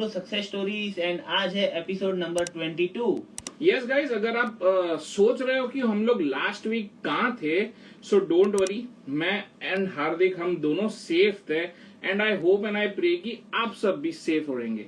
To success stories and आज है episode number 22। Yes guys, अगर आप सोच रहे हो कि हम लोग लास्ट वीक कहाँ थे, सो डोंट वरी। मैं एंड हार्दिक हम दोनों सेफ थे and I hope and I pray कि आप सब भी सेफ रहेंगे।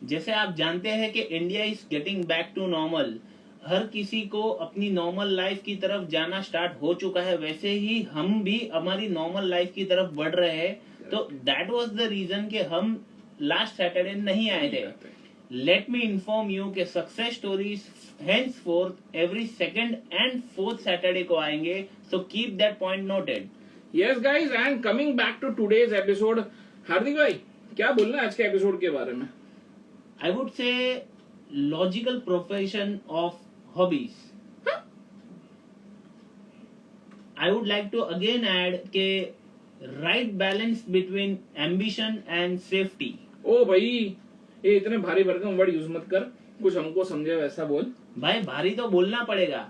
जैसे आप जानते हैं कि India is getting back to normal, हर किसी को अपनी नॉर्मल लाइफ की तरफ जाना स्टार्ट हो चुका है, वैसे ही हम भी हमारी नॉर्मल लाइफ की तरफ बढ़ रहे हैं। तो दैट वाज द रीजन कि हम लास्ट सैटरडे नहीं आए थे। लेट मी इन्फॉर्म यू कि success stories henceforth every second and fourth Saturday को आएंगे, so keep that point noted. Yes guys, and coming back to today's episode, Hardik भाई क्या बोलना है आज के एपिसोड के बारे में? I would say logical profession of hobbies. I would like to again add के right balance between ambition and safety. ओ भाई, ये इतने भारी भरकम वर्ड यूज मत कर, कुछ हमको समझे वैसा बोल। भाई भारी तो बोलना पड़ेगा,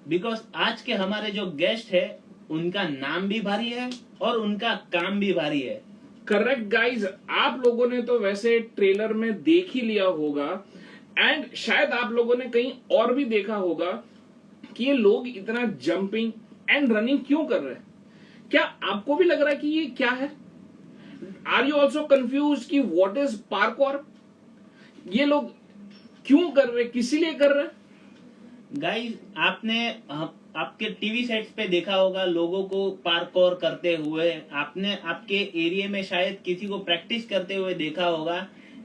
बिकॉज आज के हमारे जो गेस्ट है उनका नाम भी भारी है और उनका काम भी भारी है। करेक्ट गाइज, आप लोगों ने तो वैसे ट्रेलर में देख ही लिया होगा एंड शायद आप लोगों ने कहीं और भी देखा होगा कि ये लोग इतना जंपिंग एंड रनिंग क्यों कर रहे हैं। क्या आपको भी लग रहा है कि ये क्या है? आर यू ऑल्सो कंफ्यूज कि व्हाट इज पार्कोर? ये लोग क्यों कर रहे, किसी लिए कर रहे? गाइज आपने आपके टीवी सेट्स पे देखा होगा लोगों को पार्कोर करते हुए, आपने आपके एरिया में शायद किसी को प्रैक्टिस करते हुए देखा होगा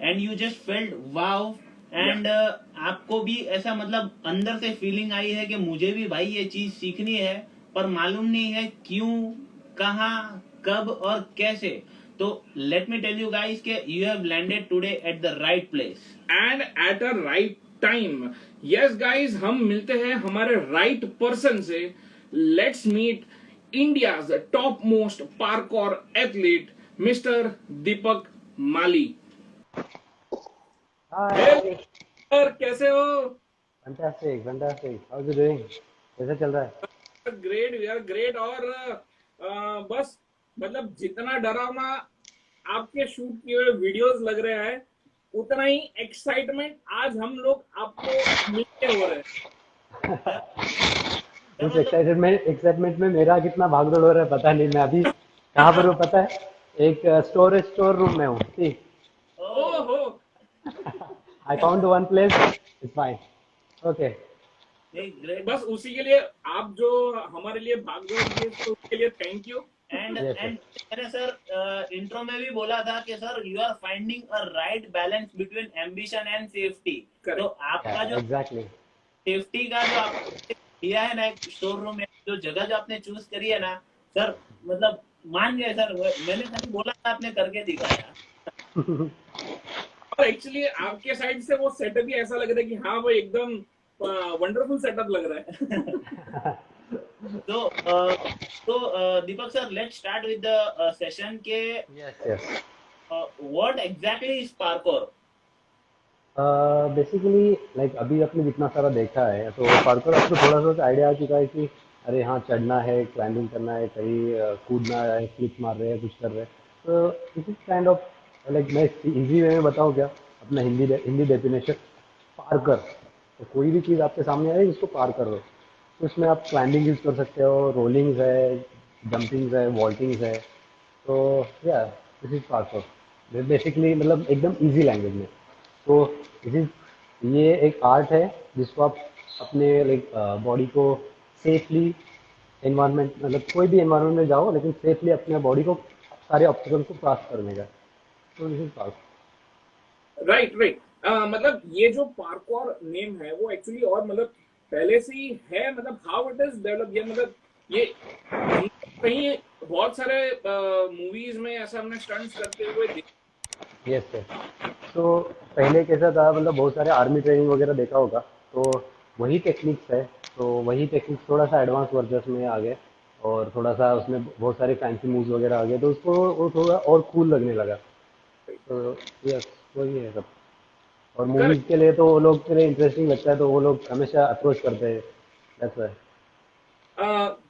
and you just felt wow and आपको भी ऐसा मतलब अंदर से फीलिंग आई है कि मुझे भी भाई ये चीज सीखनी है, पर मालूम नहीं है क्यों, कहाँ, कब और कैसे। तो let me tell you guys के you have landed today at the right place and at a right time. Yes guys, हम मिलते हैं हमारे राइट पर्सन से। Let's meet India's top most parkour athlete mister Deepak Mali. Hi, sir कैसे हो? Fantastic fantastic, how you doing? कैसा चल रहा है? Great, we are great. और बस मतलब जितना डरावना आपके शूट किए हुए वीडियोस लग रहे हैं, उतना ही एक्साइटमेंट आज हम लोग आपको मिलते हो रहे हैं। उस एक्साइटमेंट में मेरा कितना भागदौड़ हो रहा है पता नहीं। मैं अभी कहाँ पर हूँ पता है? एक स्टोर रूम में हूँ। सी, ओहो, I found one place, it's fine, okay. बस उसी के लिए आप जो हमारे लिए भागदौड़ किए, तो उसके लिए thank you. And Yes, sir. मैंने सर इंट्रो में भी बोला था कि sir you are finding a right balance between ambition and safety. तो आपका जो एग्जैक्टली सेफ्टी का जो आपने दिया है ना एक स्टोर रूम में, जो जगह जो आपने चूज करी है ना सर, मतलब मान गए सर। मैंने खाली बोला था, आपने करके दिखाया। और एक्चुअली आपके साइड से वो सेटअप भी ऐसा लग रहा है कि हाँ वो एकदम वंडरफुल सेटअप लग रहा है। तो Deepak sir, let's start with the session के yes yes. What exactly is parkour? Basically like अभी आपने जितना सारा देखा है तो पार्कोर आपको थोड़ा सा आइडिया आ चुका है कि अरे हाँ, चढ़ना है, क्लाइंबिंग करना है, कहीं कूदना है, फ्लिप मार रहे हैं, कुछ कर रहे हैं। तो this is kind of like, मैं इजी वे में बताऊँ क्या अपना हिंदी डेफिनेशन? पार्कर, तो कोई भी चीज़ आपके सामने आए उसको पार कर दो। तो उसमें आप क्लाइंबिंग यूज़ कर सकते हो, रोलिंग्स है, जंपिंग्स है, वॉल्टिंग्स है। तो या दिस इज पार्कोर बेसिकली, मतलब एकदम इजी लैंग्वेज में। तो ये एक आर्ट है जिसको आप अपने लाइक बॉडी को सेफली एनवायरनमेंट, मतलब कोई भी एनवायरनमेंट में जाओ लेकिन सेफली अपने बॉडी को सारे ऑब्स्टिकल को क्रॉस करने का। तो this is parkour. Right right. मतलब ये जो पार्कोर नेम है वो एक्चुअली और मतलब पहले से ही है, मतलब हाउ इट इज डेवलप, ये मतलब ये हम कहीं बहुत सारे मूवीज में ऐसा हमने स्टंट्स करते हुए यस सर। तो पहले कैसा था, मतलब बहुत सारे आर्मी ट्रेनिंग वगैरह देखा होगा, तो वही टेक्निक्स है। तो वही टेक्निक्स थोड़ा सा एडवांस वर्जन में आ गए और थोड़ा सा उसमें बहुत सारे फैंसी मूव्स वगैरह आ गए, तो उसको वो थोड़ा और कूल लगने लगा। तो यस, वही है सब। और मूवीज करेक्ट। के लिए तो वो लोग के लिए इंटरेस्टिंग लगता है, तो वो लोग हमेशा अप्रोच करते हैं। That's why.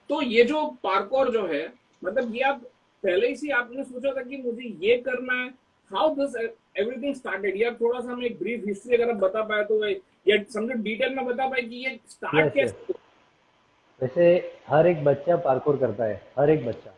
तो ये जो पार्कोर जो है, मतलब ये आप पहले ही से आपने सोचा था कि मुझे ये करना है, हाउ दिस एवरीथिंग स्टार्टेड, या थोड़ा सा हमें एक ब्रीफ हिस्ट्री अगर आप बता पाए तो, या समझो डिटेल में बता पाए कि ये स्टार्ट यस यस। कैसे। वैसे हर एक बच्चा पार्कोर करता है, हर एक बच्चा।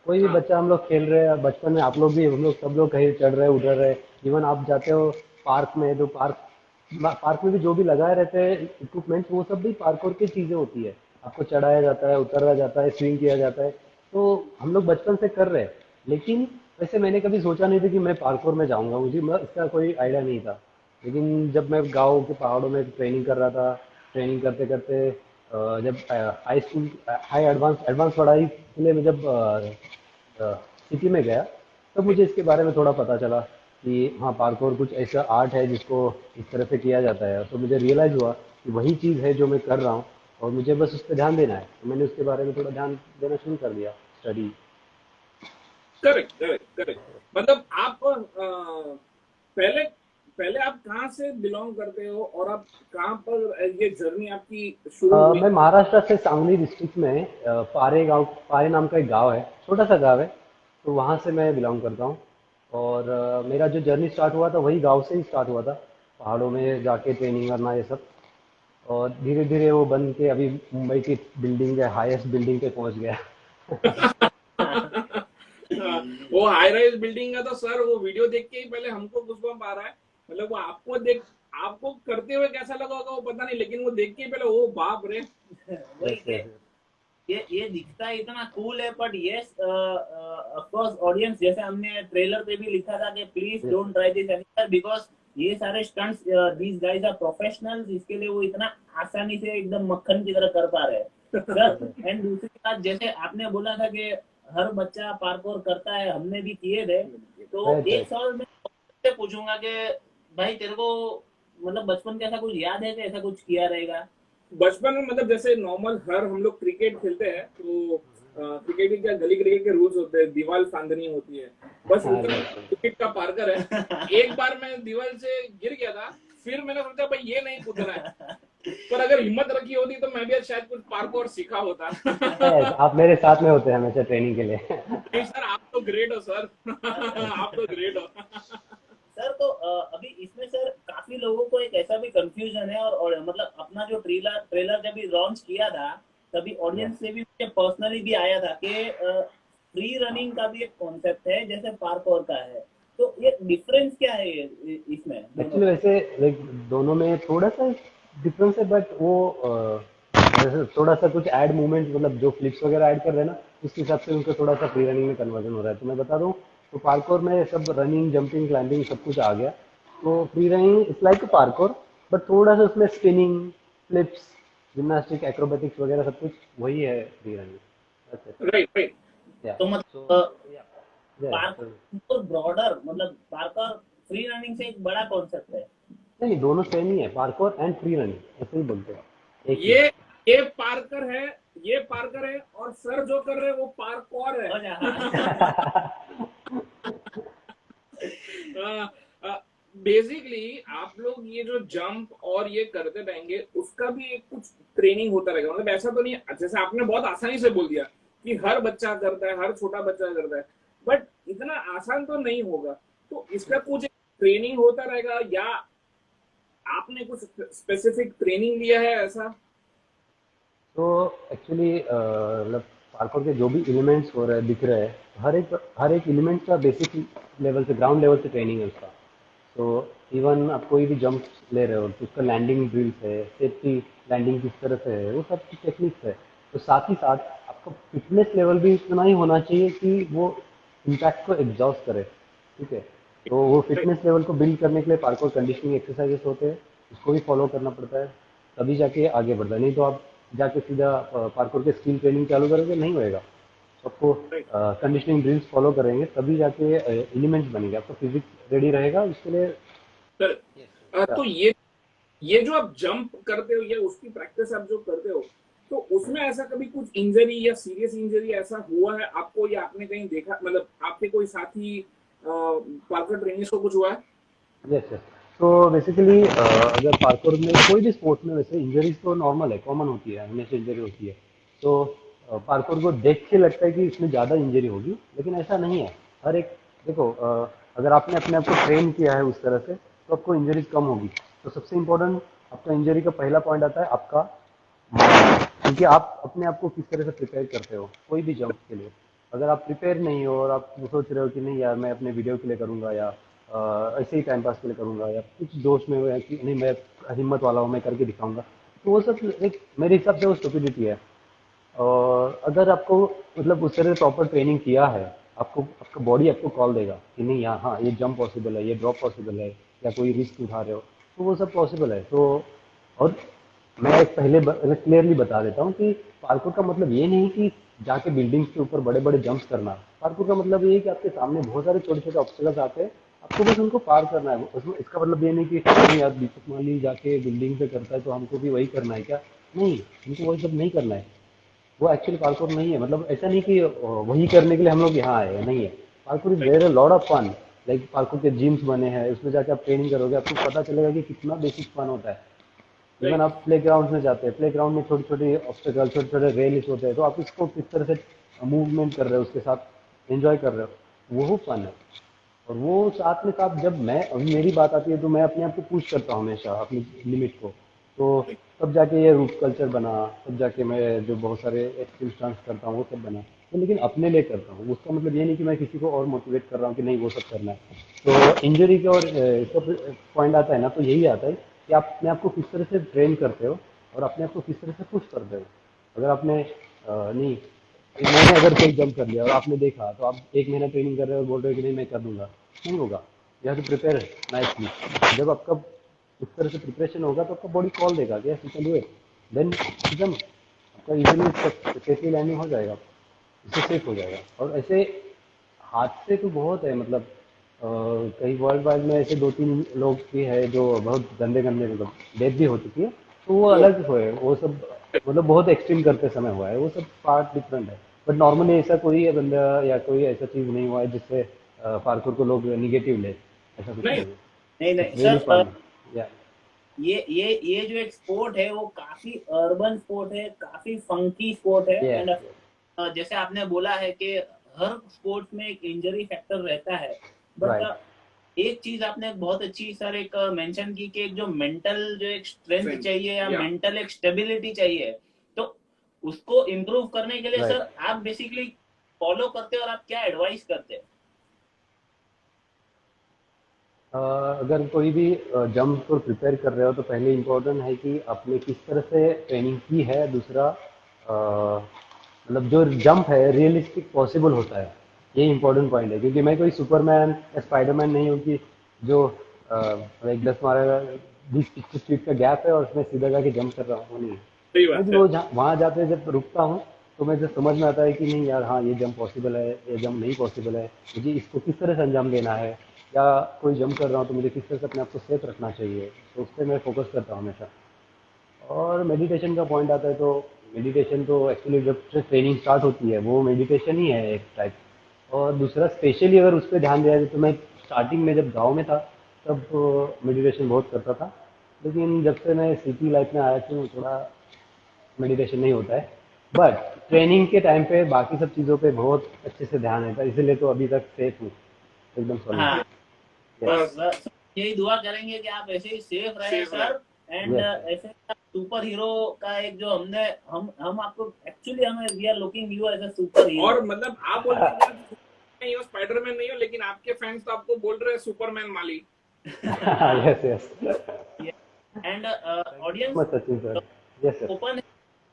कोई भी हाँ बच्चा, हम लोग खेल रहे हैं बचपन में, आप लोग भी, हम लोग सब लोग कहीं चढ़ रहे उधर रहे। इवन आप जाते हो पार्क में, तो पार्क में भी जो भी लगाए रहते हैं इक्विपमेंट्स, वो सब भी पार्कोर की चीजें होती है। आपको चढ़ाया जाता है, उतरा जाता है, स्विंग किया जाता है। तो हम लोग बचपन से कर रहे हैं। लेकिन वैसे मैंने कभी सोचा नहीं था कि मैं पार्कोर में जाऊंगा, मुझे इसका कोई आइडिया नहीं था। लेकिन जब मैं गाँव के पहाड़ों में ट्रेनिंग कर रहा था, ट्रेनिंग करते करते जब high school, high advance advance पढ़ाई के लिए मैं जब सिटी में गया, तब मुझे इसके बारे में थोड़ा पता चला कि हाँ, पार्कोर कुछ ऐसा आर्ट है जिसको इस तरह से किया जाता है। तो मुझे रियलाइज़ हुआ कि वही चीज़ है जो मैं कर रहा हूँ, और मुझे बस उस पर ध्यान देना है। तो मैंने उसके बारे में थोड़ा ध्यान देना शुरू कर दिया, स्टडी। Correct correct correct. मतलब आप पहले पहले आप कहाँ से बिलोंग करते हो, और आप कहाँ पर ये जर्नी आपकी शुरू हुई। मैं महाराष्ट्र से सांगली डिस्ट्रिक्ट में पारे नाम का एक गांव है, छोटा सा गांव है। तो वहाँ से मैं बिलोंग करता हूँ। और मेरा जो जर्नी स्टार्ट हुआ था वही गांव से ही स्टार्ट हुआ था, पहाड़ों में जाके ट्रेनिंग करना ये सब। और धीरे धीरे वो बन के अभी मुंबई की बिल्डिंग है, हाईएस्ट बिल्डिंग पे पहुंच गया। वो हाई राइज बिल्डिंग का तो सर, वो वीडियो देख के ही पहले हमको गूज़बम्प आ रहा है। मतलब वो आपको देख, आपको करते हुए कैसा लगा होगा वो पता नहीं, लेकिन वो देख के ही पहले ओ बाप रे। वही यस के यस। ये दिखता है इतना कूल है, but yes of course audience, जैसे हमने ट्रेलर पे भी लिखा था कि please yes don't try this anywhere, because ये सारे stunts, these guys are professionals, इसके लिए वो इतना आसानी से एकदम मक्खन की तरह कर पा रहे हैं सर। एंड दूसरी बात, जैसे आपने बोला था कि हर बच्चा पार्कोर करता है, हमने भी किए थे। तो राइट एक राइट। सवाल मैं आपसे पूछूंगा कि भाई तेरे को मतलब बचपन का ऐसा कुछ याद है कि ऐसा कुछ किया रहेगा? बचपन में मतलब जैसे नॉर्मल हर हम लोग क्रिकेट खेलते हैं, तो क्रिकेट के क्या गली क्रिकेट के रूल्स होते हैं, दीवार फांदनी होती है, बस हाँ उतना राइट राइट। क्रिकेट का पार्कर है। एक बार मैं दीवार से गिर गया था, फिर मैंने सोचा भाई ये नहीं कूदना है। पर अगर हिम्मत रखी होती तो मैं भी शायद कुछ पार्कोर सीखा होता। यस, आप मेरे साथ में होते हैं हमेशा ट्रेनिंग के लिए। नहीं सर, आप तो ग्रेट हो सर। आप तो ग्रेट हो। सर तो अभी इसमें सर काफी लोगों को एक ऐसा भी कंफ्यूजन है, और मतलब अपना जो ट्रेलर ट्रेलर जब भी लॉन्च किया था, तभी यस। ऑडियंस से भी मुझे पर्सनली भी आया था कि फ्री रनिंग का भी एक कॉन्सेप्ट है जैसे पार्कोर का है। तो ये डिफरेंस क्या है इसमें दोनों एक्चुअली में? वैसे लाइक दोनों में थोड़ा सा डिफरेंस है, बट वो जैसे थोड़ा सा कुछ ऐड मूवमेंट, मतलब जो फ्लिप्स वगैरह ऐड कर रहे हैं ना, उस हिसाब से उनका थोड़ा सा फ्री रनिंग में कन्वर्जन हो रहा है। तो मैं बता दूं, तो पार्कोर में सब रनिंग, जंपिंग, क्लाइंबिंग सब कुछ आ गया। तो free running it's like parkour, but थोड़ा सा उसमें स्पिनिंग, फ्लिप्स, जिम्नास्टिक, एक्रोबेटिक्स वगैरह सब कुछ वही है फ्री रनिंग। Right right. या तो सो मतलब या या पार्कोर ब्रॉडर, मतलब पार्कोर फ्री रनिंग से एक बड़ा कॉन्सेप्ट है। नहीं, दोनों सेम ही है, पार्कोर एंड फ्री रनिंग ऐसे ही बोलते हैं, एक ही ये ये पार्कर है, ये पार्कर है, और सर जो कर रहे हैं वो पार्कौर है। अच्छा, हाँ। बेसिकली आप लोग ये जो जंप और ये करते रहेंगे, उसका भी एक कुछ ट्रेनिंग होता रहेगा। मतलब ऐसा तो नहीं, जैसे आपने बहुत आसानी से बोल दिया कि हर बच्चा करता है, हर छोटा बच्चा करता है, बट इतना आसान तो नहीं होगा। तो इसका कुछ ट्रेनिंग होता रहेगा, या आपने कुछ स्पेसिफिक ट्रेनिंग लिया है ऐसा? तो एक्चुअली मतलब पार्कोर के जो भी एलिमेंट्स हो रहे हैं, दिख रहे हैं, हर एक एलिमेंट का बेसिक लेवल से, ग्राउंड लेवल से ट्रेनिंग है उसका। तो इवन आप कोई भी जंप ले रहे हो तो उसका लैंडिंग ड्रिल्स है, सेफ्टी लैंडिंग किस तरह से है, वो सब की टेक्निक्स है। तो साथ ही साथ आपका फिटनेस लेवल भी इतना ही होना चाहिए कि वो इम्पैक्ट को एग्जॉस्ट करे। ठीक है। तो वो फिटनेस लेवल को बिल्ड करने के लिए पार्कोर कंडीशनिंग एक्सरसाइजेस होते हैं, उसको भी फॉलो करना पड़ता है, तभी जाके आगे बढ़ता है। नहीं तो आप जाके सीधा पार्कोर के स्किल ट्रेनिंग चालू करोगे, नहीं होएगा। सबको कंडीशनिंग ड्रिल्स फॉलो करेंगे तभी जाके एलिमेंट्स बनेंगे, आपका फिजिक्स रेडी रहेगा उसके लिए। सर या तो ये जो आप जंप करते हो, या उसकी प्रैक्टिस आप जो करते हो, तो उसमें ऐसा कभी कुछ इंजरी या सीरियस इंजरी ऐसा हुआ है आपको, या आपने कहीं देखा, मतलब आपके कोई साथी पार्कर ट्रेनिंग्स को कुछ हुआ है? Yes yes. तो बेसिकली अगर पार्कोर में कोई भी स्पोर्ट्स में वैसे इंजरीज तो नॉर्मल है, कॉमन होती है, हमेशा इंजरी होती है। तो पार्कोर को देख के लगता है कि इसमें ज़्यादा इंजरी होगी, लेकिन ऐसा नहीं है। हर एक देखो, अगर आपने अपने आप को ट्रेन किया है उस तरह से तो आपको इंजरीज कम होगी। तो सबसे इम्पोर्टेंट आपका इंजरी का पहला पॉइंट आता है आपका माइंड, क्योंकि आप अपने आप को किस तरह से प्रिपेयर करते हो कोई भी जंप के लिए। अगर आप प्रिपेयर नहीं हो और आप सोच रहे हो कि नहीं यार मैं अपने वीडियो के लिए करूंगा या ऐसे ही टाइम पास के लिए करूंगा या कुछ जोश में है कि नहीं मैं हिम्मत वाला हूँ मैं करके दिखाऊंगा, तो वो सब एक मेरे हिसाब से वो स्टुपिडिटी है। और अगर आपको मतलब उस तरह से प्रॉपर ट्रेनिंग किया है, आपको आपका बॉडी आपको कॉल देगा कि नहीं यार हाँ ये जंप पॉसिबल है, ये ड्रॉप पॉसिबल है, या कोई रिस्क उठा रहे हो, तो वो सब पॉसिबल है। तो और मैं एक पहले क्लियरली बता देता हूँ कि पार्कोर का मतलब ये नहीं कि जाके बिल्डिंग्स के ऊपर बड़े बड़े जंप्स करना। पार्कोर का मतलब ये है कि आपके सामने बहुत सारे छोटे छोटे ऑब्स्टेकल्स आते हैं, आपको बस उनको पार करना है। उसमें इसका मतलब ये नहीं कि नहीं यार दीपक माली जाके बिल्डिंग पे करता है तो हमको भी वही करना है क्या, नहीं, हमको वही सब नहीं करना है। वो एक्चुअली पार्कोर नहीं है। मतलब ऐसा नहीं कि वही करने के लिए हम लोग यहाँ आए हैं, नहीं है। Parkour is where a lot of fun. Like parkour के जिम्स बने हैं, उसमें जाके आप ट्रेनिंग करोगे आपको पता चलेगा कि कितना बेसिक फन होता है। इवन आप प्ले ग्राउंड में जाते हैं, प्ले ग्राउंड में छोटे छोटे ऑब्स्टेकल छोटे छोटे रेल्स होते हैं, तो आप इसको किस तरह से मूवमेंट कर रहे हो उसके साथ एंजॉय कर रहे हो, वो फन है। और वो साथ में साथ जब मैं अभी मेरी बात आती है तो मैं अपने आप को पुश करता हूँ हमेशा अपनी लिमिट को। तो तब जाके ये रूप कल्चर बना, तब जाके मैं जो बहुत सारे एक्सट्रीम स्टंट्स करता हूँ वो सब बना। तो लेकिन अपने लिए करता हूँ, उसका मतलब ये नहीं कि मैं किसी को और मोटिवेट कर रहा हूँ कि नहीं वो सब करना है। तो इंजरी का और इसका पॉइंट आता है ना, तो यही आता है कि आप अपने आप को किस तरह से ट्रेन करते हो और अपने आप को किस तरह से पुश करते हो। अगर आपने नहीं, मैंने अगर कोई जंप कर लिया और आपने देखा तो आप एक महीना ट्रेनिंग कर रहे हो और बोल रहे हो कि नहीं मैं कर दूंगा, नहीं होगा। You have to prepare nicely. जब आपका उस तरह से प्रिपरेशन होगा तो आपका बॉडी कॉल देगा कि yes you can do it, then एकदम आपका इजीली सेफली लैंडिंग हो जाएगा, इससे सेफ हो जाएगा। और ऐसे हादसे तो बहुत है, मतलब कई वर्ल्ड वाइड में ऐसे दो तीन लोग भी है जो बहुत गंदे गंदे मतलब डेथ भी हो चुकी है, तो वो अलग हुए वो सब। मतलब बहुत एक्सट्रीम करते समय हुआ है वो सब, पार्ट डिफरेंट है। बट नॉर्मली ऐसा कोई बंदा या कोई ऐसा चीज़ नहीं हुआ है जिससे पार्कोर को लोग निगेटिव ले, ऐसा कुछ नहीं नहीं है। नहीं नहीं इट्स रियली सर, फन। या ये जो एक स्पोर्ट है वो काफी अर्बन स्पोर्ट है, काफी फंकी स्पोर्ट है। एंड यस जैसे आपने बोला है कि हर स्पोर्ट्स में एक इंजरी फैक्टर रहता है, बट राइट एक चीज आपने बहुत अच्छी सर एक मेंशन की कि एक जो मेंटल जो एक स्ट्रेंथ Strength. चाहिए या Yeah. मेंटल एक स्टेबिलिटी चाहिए, तो उसको इम्प्रूव करने के लिए राइट। सर आप बेसिकली फॉलो करते हो और आप क्या एडवाइस करते हैं? अगर कोई भी जंप को प्रिपेयर कर रहे हो तो पहले इम्पोर्टेंट है कि आपने किस तरह से ट्रेनिंग की है। दूसरा मतलब जो जंप है रियलिस्टिक पॉसिबल होता है, ये इंपॉर्टेंट पॉइंट है। क्योंकि मैं कोई सुपरमैन या स्पाइडरमैन नहीं हूँ कि जो एक 10 20 25 फीट का गैप है और उसमें सीधा जाके जंप कर रहा हूँ, वो नहीं। सही मैं बात भी है। वो वहाँ जाते जब रुकता हूँ तो मुझे समझ में आता है कि नहीं यार हाँ ये जंप पॉसिबल है, ये जंप नहीं पॉसिबल है, मुझे इसको किस तरह से अंजाम देना है, या कोई जंप कर रहा हूँ तो मुझे किस तरह से अपने आप को सेफ रखना चाहिए। तो उस पर मैं फोकस करता हूँ हमेशा। और मेडिटेशन का पॉइंट आता है तो मेडिटेशन तो एक्चुअली जब से ट्रेनिंग स्टार्ट होती है वो मेडिटेशन ही है एक टाइप। और दूसरा स्पेशली अगर उस पर ध्यान दिया जाए तो मैं स्टार्टिंग में जब गांव में था तब मेडिटेशन बहुत करता था। लेकिन जब से मैं सिटी लाइफ में आया तो थोड़ा मेडिटेशन नहीं होता है। बट ट्रेनिंग के टाइम पे बाकी सब चीज़ों पे बहुत अच्छे से ध्यान रहता है, इसीलिए तो अभी तक सेफ हूँ एकदम सॉलिड। हाँ, यस बस यही दुआ करेंगे कि आप ऐसे ही सेफ रहे सेफ रहे। सर। एंड यस ऐसे सुपर हीरो का एक जो हमने हम आपको एक्चुअली हमें we are looking you as a super hero. और मतलब आप बोल रहे हो कि नहीं हो, स्पाइडरमैन नहीं हो, लेकिन आपके फैंस तो आपको बोल रहे हैं Superman Mali. Yes yes. And thank you so audience much Sachin sir. Yes sir. Open है,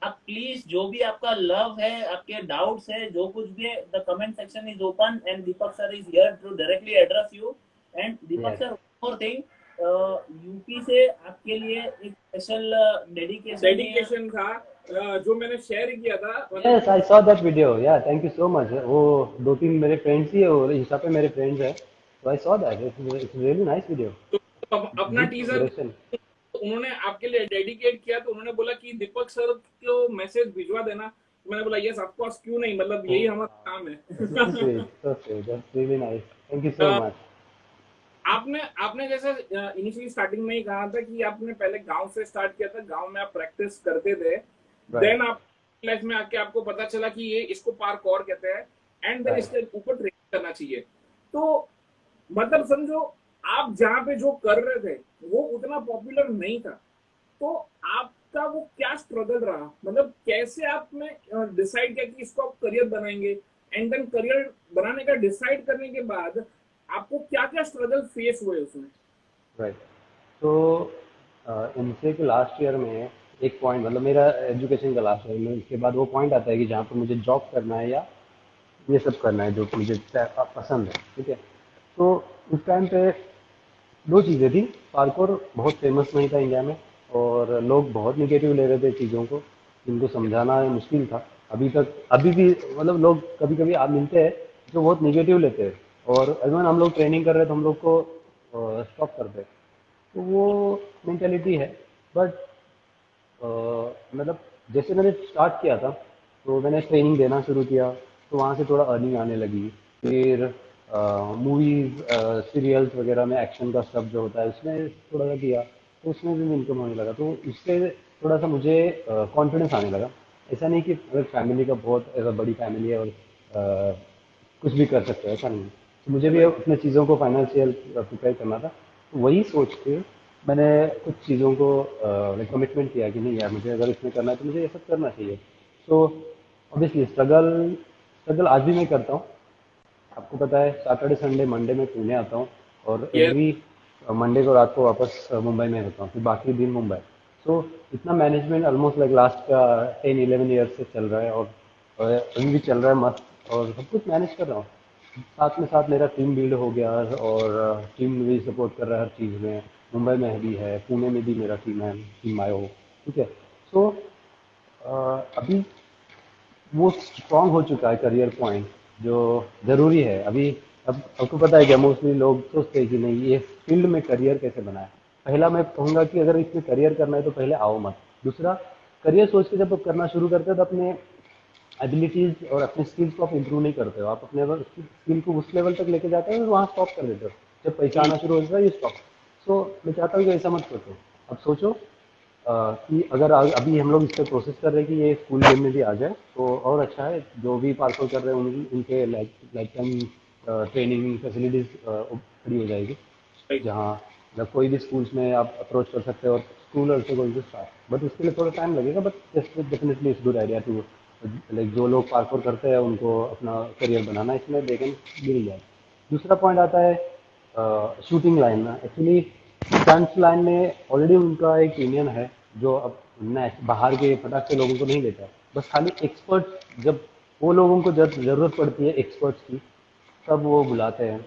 आप प्लीज जो भी आपका लव है, आपके डाउट्स है, जो कुछ भी है, the comment section is open and Deepak sir is here to directly address you. And Deepak yes sir more thing, UP से आपके लिए एक स्पेशल डेडिकेशन था जो मैंने शेयर किया था, मतलब yes I saw that video, या थैंक यू सो मच। वो दो तीन मेरे फ्रेंड्स ही है, वो इंस्टा पे मेरे फ्रेंड्स हैं, तो I saw that it's really nice video, तो अपना गुड टीजर प्रोग्रेशन। उन्होंने आपके लिए डेडिकेट किया, तो उन्होंने बोला कि दीपक सर को मैसेज भिजवा देना। मैंने बोला यस ऑफ कोर्स, क्यों नहीं, मतलब यही हमारा काम सो है। Sweet so sweet, that's really nice, thank you so a, much. आपने आपने जैसे इनिशियली स्टार्टिंग में ही कहा था कि आपने पहले गांव से स्टार्ट किया था, गांव में आप प्रैक्टिस करते थे, राइट देन आप लाइफ में आके आपको पता चला कि ये इसको पार्कौर कहते हैं, एंड देन राइट। इसके ऊपर ट्रेनिंग करना चाहिए। तो मतलब समझो आप जहाँ पे जो कर रहे थे वो उतना पॉपुलर नहीं था, तो आपका वो क्या स्ट्रगल रहा, मतलब कैसे आपने डिसाइड किया कि इसको आप करियर बनाएंगे, एंड देन करियर बनाने का डिसाइड करने के बाद आपको क्या क्या स्ट्रगल फेस हुए उसमें? राइट। तो इनसे के लास्ट ईयर में एक पॉइंट, मतलब मेरा एजुकेशन का लास्ट ईयर में, इसके बाद वो पॉइंट आता है कि जहाँ पर मुझे जॉब करना है या ये सब करना है जो मुझे पसंद है, ठीक है। तो उस टाइम पे दो चीज़ें थी। पार्कोर बहुत फेमस नहीं था इंडिया में, और लोग बहुत निगेटिव ले रहे थे चीज़ों को, जिनको समझाना मुश्किल था। अभी तक अभी भी मतलब लोग कभी कभी आप मिलते हैं जो बहुत निगेटिव लेते हैं, और अगर हम लोग ट्रेनिंग कर रहे हैं तो हम लोग को स्टॉप करते हैं। तो वो मेंटेलिटी है। बट मतलब जैसे मैंने स्टार्ट किया था, तो मैंने ट्रेनिंग देना शुरू किया, तो वहाँ से थोड़ा अर्निंग आने लगी। फिर मूवीज़, सीरियल्स वगैरह में एक्शन का स्टफ जो होता है उसमें थोड़ा सा किया, तो उसमें भी इनकम होने लगा। तो उससे थोड़ा सा मुझे कॉन्फिडेंस आने लगा। ऐसा नहीं कि अगर फैमिली का बहुत ऐसा बड़ी फैमिली है और कुछ भी कर सकते हो, ऐसा नहीं है। तो मुझे भी राइट। अपने चीज़ों को फाइनेंशियल प्रिपेयर करना था। तो वही सोच के मैंने कुछ चीज़ों को कमिटमेंट किया कि नहीं यार, मुझे अगर इसमें करना है तो मुझे ये सब करना चाहिए। तो ऑब्वियसली स्ट्रगल स्ट्रगल आज भी मैं करता हूँ। आपको पता है, सैटरडे संडे मंडे में पुणे आता हूँ, और ये एवरी मंडे को रात को वापस मुंबई में रहता हूँ, फिर बाकी दिन मुंबई। तो इतना मैनेजमेंट ऑलमोस्ट लाइक लास्ट का 10-11 ईयर से चल रहा है, और अभी भी चल रहा है मस्त, और सब कुछ मैनेज कर रहा हूँ। साथ में साथ मेरा टीम बिल्ड हो गया, और टीम भी सपोर्ट कर रहा है हर चीज़ में। मुंबई में भी है, पुणे में भी मेरा टीम है, टीम आयो, ठीक है। सो अभी वो स्ट्रांग हो चुका है करियर पॉइंट, जो ज़रूरी है अभी। अब आपको पता है क्या, मोस्टली लोग सोचते हैं कि नहीं ये फील्ड में करियर कैसे बनाए। पहला मैं कहूँगा कि अगर इसमें करियर करना है तो पहले आओ मत। दूसरा, करियर सोच के जब आप करना शुरू करते हो तो अपने एबिलिटीज़ और अपने स्किल्स को आप इम्प्रूव नहीं करते हो। आप अपने स्किल को उस लेवल तक लेके जाते हो और वहाँ स्टॉप कर देते हो। जब पैसा आना शुरू हो जाता है ये स्टॉप। सो मैं चाहता हूँ कि ऐसा मत सोचो। अब सोचो कि अगर अभी हम लोग इस पर प्रोसेस कर रहे हैं कि ये स्कूल गेम में भी आ जाए तो और अच्छा है। जो भी पार्कोर कर रहे हैं उनके life life time training facilities खड़ी हो जाएगी, राइट। जहाँ मतलब कोई भी स्कूल्स में आप अप्रोच कर सकते हो, और school also going to start. But उसके लिए थोड़ा टाइम लगेगा, but definitely it's good idea to, like जो लोग पार्कोर करते हैं उनको अपना करियर बनाना इसमें दे कैन मिल जाए। दूसरा पॉइंट आता है शूटिंग लाइन में। एक्चुअली स्टंट्स लाइन में ऑलरेडी उनका एक यूनियन है, जो अब बाहर के फटाक से लोगों को नहीं लेता। बस खाली एक्सपर्ट, जब वो लोगों को जब ज़रूरत पड़ती है एक्सपर्ट्स की, तब वो बुलाते हैं।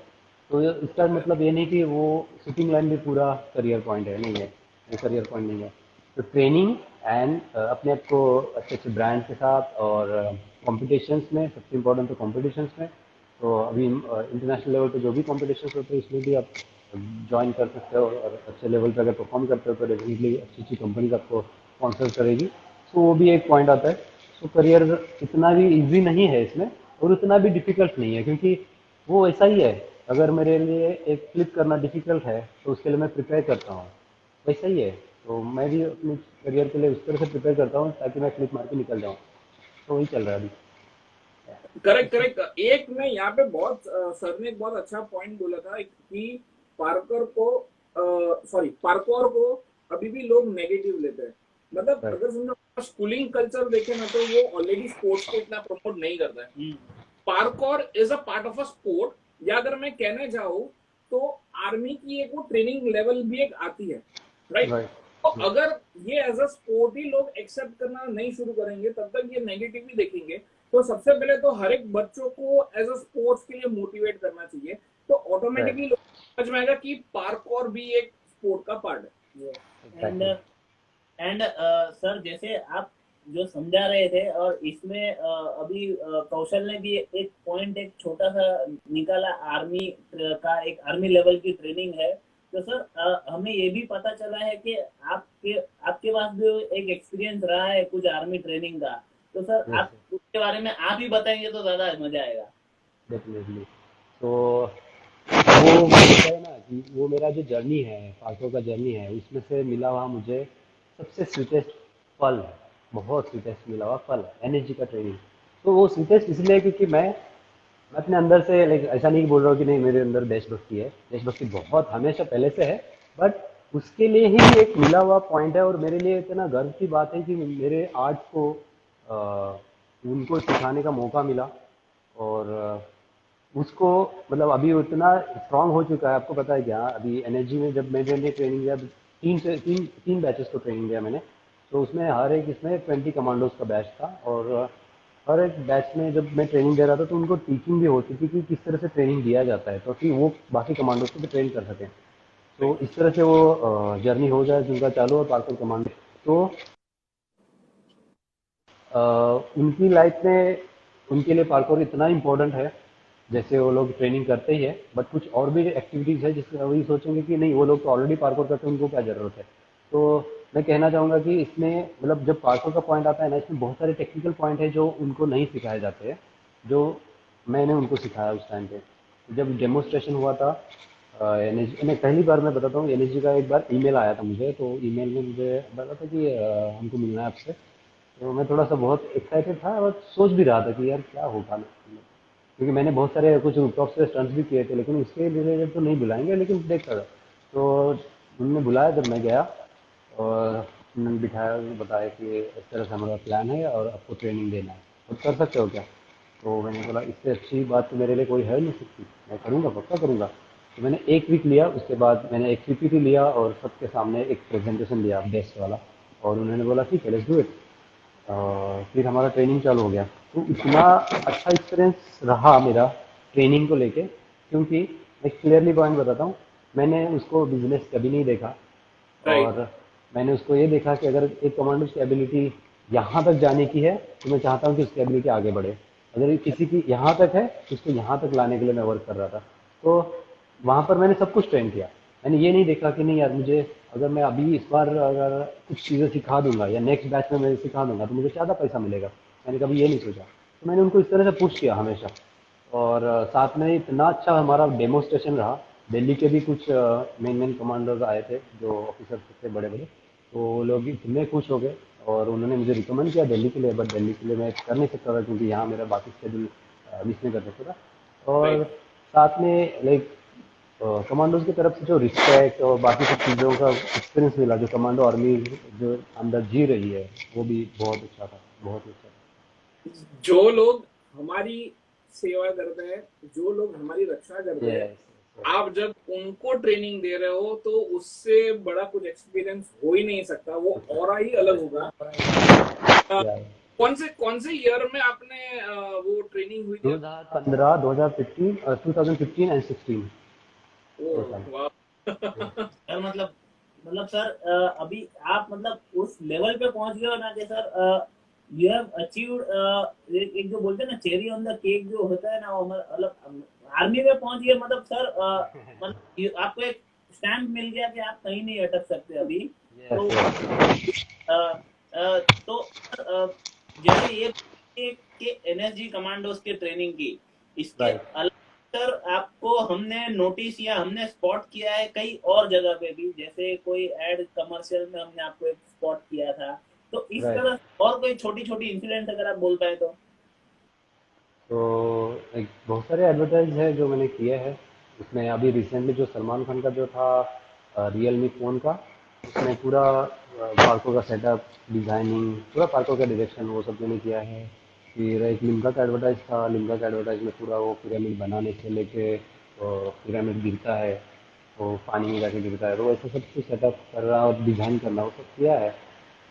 तो इसका मतलब ये नहीं कि वो शूटिंग लाइन भी पूरा करियर पॉइंट है, नहीं है, वो करियर पॉइंट नहीं है। तो ट्रेनिंग एंड अपने आप को अच्छे अच्छे ब्रांड के साथ, और कॉम्पिटिशन्स में सबसे इम्पोर्टेंट तो कॉम्पिटिशन्स में। तो अभी इंटरनेशनल लेवल पे जो भी कॉम्पिटिशन्स होते हैं उसमें भी आप ज्वाइन कर सकते हो, और अच्छे लेवल पे अगर परफॉर्म करते हो तो डेफिनेटली अच्छी अच्छी कंपनीज आपको स्पॉन्सर करेगी। तो वो भी एक पॉइंट आता है। तो करियर इतना भी इजी नहीं है इसमें, और उतना भी डिफिकल्ट नहीं है, क्योंकि वो ऐसा ही है। अगर मेरे लिए एक फ्लिप करना डिफिकल्ट है तो उसके लिए मैं प्रिपेयर करता हूँ, वैसा ही है। तो मैं भी अपने करियर के लिए उस तरह से प्रिपेयर करता हूँ ताकि मैं फ्लिप मार के निकल जाऊँ। तो वही चल रहा है अभी। Correct, correct. एक मैं यहाँ पे बहुत सर ने एक बहुत अच्छा पॉइंट बोला था कि पार्कर को सॉरी पार्कोर को अभी भी लोग नेगेटिव लेते हैं। मतलब राइट। अगर समझो स्कूलिंग कल्चर देखे ना, तो वो ऑलरेडी स्पोर्ट्स को इतना प्रमोट नहीं करता है। Parkour is a part of a sport, या अगर मैं कहने जाऊँ तो आर्मी की एक वो ट्रेनिंग लेवल भी एक आती है, राइट। तो राइट। अगर ये एज अ स्पोर्ट ही लोग एक्सेप्ट करना नहीं शुरू करेंगे तब तक ये नेगेटिवली देखेंगे। तो सबसे पहले तो हर एक बच्चों को एज अ स्पोर्ट्स के लिए मोटिवेट करना चाहिए, तो राइट। ऑटोमेटिकली लोग समझ में आएगा कि पार्कोर भी एक स्पोर्ट का पार्ट है। And exactly. एंड सर, जैसे आप जो समझा रहे थे, और इसमें अभी कौशल ने भी एक पॉइंट, एक छोटा सा निकाला, आर्मी का, एक आर्मी लेवल की ट्रेनिंग है। तो सर हमें ये भी पता चला है कि आपके आपके पास भी एक एक्सपीरियंस रहा है कुछ आर्मी ट्रेनिंग का। तो सर यस। आप उसके बारे में आप ही बताएंगे तो ज्यादा मजा आएगा। डेफिनेटली। तो वो होता है ना कि वो मेरा जो जर्नी है, पार्कों का जर्नी है, उसमें से मिला हुआ मुझे सबसे स्वीटेस्ट फल है। बहुत स्वीटेस्ट मिला हुआ फल है एनएसजी का ट्रेनिंग। तो वो स्वीटेस्ट इसलिए क्योंकि मैं मैं अपने अंदर से लाइक ऐसा नहीं बोल रहा हूँ कि नहीं मेरे अंदर देशभक्ति है, देशभक्ति बहुत हमेशा पहले से है, बट उसके लिए ही एक मिला हुआ पॉइंट है। और मेरे लिए इतना गर्व की बात है कि मेरे आर्ट को उनको सिखाने का मौका मिला। और उसको मतलब अभी उतना स्ट्रांग हो चुका है। आपको पता है क्या, अभी एनर्जी में जब मैंने ट्रेनिंग लिया, तीन बैचेस को ट्रेनिंग लिया मैंने। तो उसमें हर एक इसमें 20 कमांडोज का बैच था। और हर एक बैच में जब मैं ट्रेनिंग दे रहा था तो उनको टीचिंग भी होती थी कि किस तरह से ट्रेनिंग दिया जाता है, तो कि वो बाकी कमांडोज को भी ट्रेन कर सकें। तो इस तरह से वो जर्नी हो जाए जिनका चालू और पार्कोर कमांडो। तो अ, उनकी लाइफ में उनके लिए पार्कोर इतना इम्पोर्टेंट है। जैसे वो लोग ट्रेनिंग करते ही है, बट कुछ और भी एक्टिविटीज़ है जिसमें वही सोचेंगे कि नहीं वो लोग तो ऑलरेडी पार्कोर करते हैं, उनको क्या ज़रूरत है। तो मैं कहना चाहूँगा कि इसमें मतलब जब पार्कोर का पॉइंट आता है ना, इसमें बहुत सारे टेक्निकल पॉइंट है जो उनको नहीं सिखाए जाते हैं, जो मैंने उनको सिखाया उस टाइम पे। जब डेमोस्ट्रेशन हुआ था एनएसजी में, पहली बार मैं बताता हूँ, एनएसजी का एक बार ईमेल आया था मुझे। तो ईमेल में मुझे बोला था कि हमको मिलना है आपसे। तो मैं थोड़ा सा बहुत एक्साइटेड था और सोच भी रहा था कि यार क्या होगा ना, क्योंकि मैंने बहुत सारे कुछ रूपटॉप से स्टंट्स भी किए थे, लेकिन उसके रिलेटेड तो नहीं बुलाएंगे, लेकिन देखता था। तो उन्होंने बुलाया जब मैं गया, और उन्होंने बिठाया, बताया कि इस तरह से हमारा प्लान है और आपको ट्रेनिंग देना है, और कर सकते हो क्या। तो मैंने बोला इससे अच्छी बात तो मेरे लिए कोई है नहीं सकती, मैं करूँगा, पक्का करूँगा। तो मैंने एक वीक लिया, उसके बाद मैंने एक पीपीटी लिया और सबके सामने एक प्रेजेंटेशन दिया बेस्ट वाला। और उन्होंने बोला ठीक है, लेट्स डू इट। फिर हमारा ट्रेनिंग चालू हो गया। तो इतना अच्छा एक्सपीरियंस रहा मेरा ट्रेनिंग को लेके, क्योंकि मैं क्लियरली पॉइंट बताता हूँ, मैंने उसको बिजनेस कभी नहीं देखा। राइट। और मैंने उसको ये देखा कि अगर एक कमांडो की एबिलिटी यहाँ तक जाने की है, तो मैं चाहता हूँ कि उसकी एबिलिटी आगे बढ़े। अगर किसी की यहाँ तक है तो उसको यहाँ तक लाने के लिए मैं वर्क कर रहा था। तो वहाँ पर मैंने सब कुछ ट्रेन किया। मैंने ये नहीं देखा कि नहीं यार, मुझे अगर मैं अभी इस बार अगर कुछ चीज़ें सिखा दूंगा या नेक्स्ट बैच में मैं सिखा दूंगा तो मुझे ज़्यादा पैसा मिलेगा। मैंने कभी ये नहीं सोचा। तो मैंने उनको इस तरह से पुश किया हमेशा। और साथ में इतना अच्छा हमारा डेमोस्ट्रेशन रहा। दिल्ली के भी कुछ मेन मेन कमांडर्स आए थे, जो ऑफिसर्स थे बड़े बड़े। तो वो लोग इतने खुश हो गए और उन्होंने मुझे रिकमेंड किया दिल्ली के लिए, बट दिल्ली के लिए मैं कर नहीं सकता था क्योंकि यहाँ मेरा बाकी शेड्यूल मिस नहीं कर सकता था। और राइट। साथ में लाइक कमांडोज की तरफ से जो रिस्पेक्ट और बाकी सब चीज़ों का एक्सपीरियंस मिला, जो कमांडो आर्मी जो अंदर जी रही है, वो भी बहुत अच्छा था, बहुत अच्छा जो लोग हमारी सेवा करते हैं, जो लोग हमारी रक्षा था। करते हैं, यस। आप जब उनको ट्रेनिंग दे रहे हो तो उससे बड़ा कुछ एक्सपीरियंस हो ही नहीं सकता, वो ऑरा ही अलग होगा। अ, कौन से ईयर में आपने वो ट्रेनिंग हुई थी? 2015, 2015, 2015 एंड 16, दो ओह साल। वाह। सर मतलब सर अभी आप मतलब उस लेवल पे पहुंच गए हो ना कि सर यू हैव अचीव्ड एक जो बोलते हैं ना चेरी ऑन द केक जो होता है ना, वो मतलब आर्मी में पहुंच गए। मतलब सर मतलब आपको एक स्टैंप मिल गया कि आप कहीं नहीं अटक सकते अभी। यस, तो यस। अ, तो जैसे ये कि एनएसजी कमांडोज की ट्रेनिंग की, इसके राइट। अलावा सर आपको हमने नोटिस या हमने स्पॉट किया है कई और जगह पे भी, जैसे कोई एड कमर्शियल में हमने आपको एक स्पॉट किया था। तो इस राइट। तरह और कोई छोटी छोटी इंसिडेंट अगर आप बोल पाए तो। तो एक बहुत सारे एडवर्टाइज है जो मैंने किए हैं। उसमें अभी रिसेंटली जो सलमान खान का जो था रियलमी फ़ोन का, उसमें पूरा पार्कों का सेटअप, डिज़ाइनिंग, पूरा पार्कों का डायरेक्शन, वो सब मैंने किया है। फिर एक लिम्का का एडवर्टाइज था, लिम्का का एडवर्टाइज में पूरा वो पिरामिड बनाने से लेके पिरामिड गिरता है, वो पानी में जाके गिरता है, तो ऐसा सब कुछ सेटअप करना और डिज़ाइन करना वो सब किया है।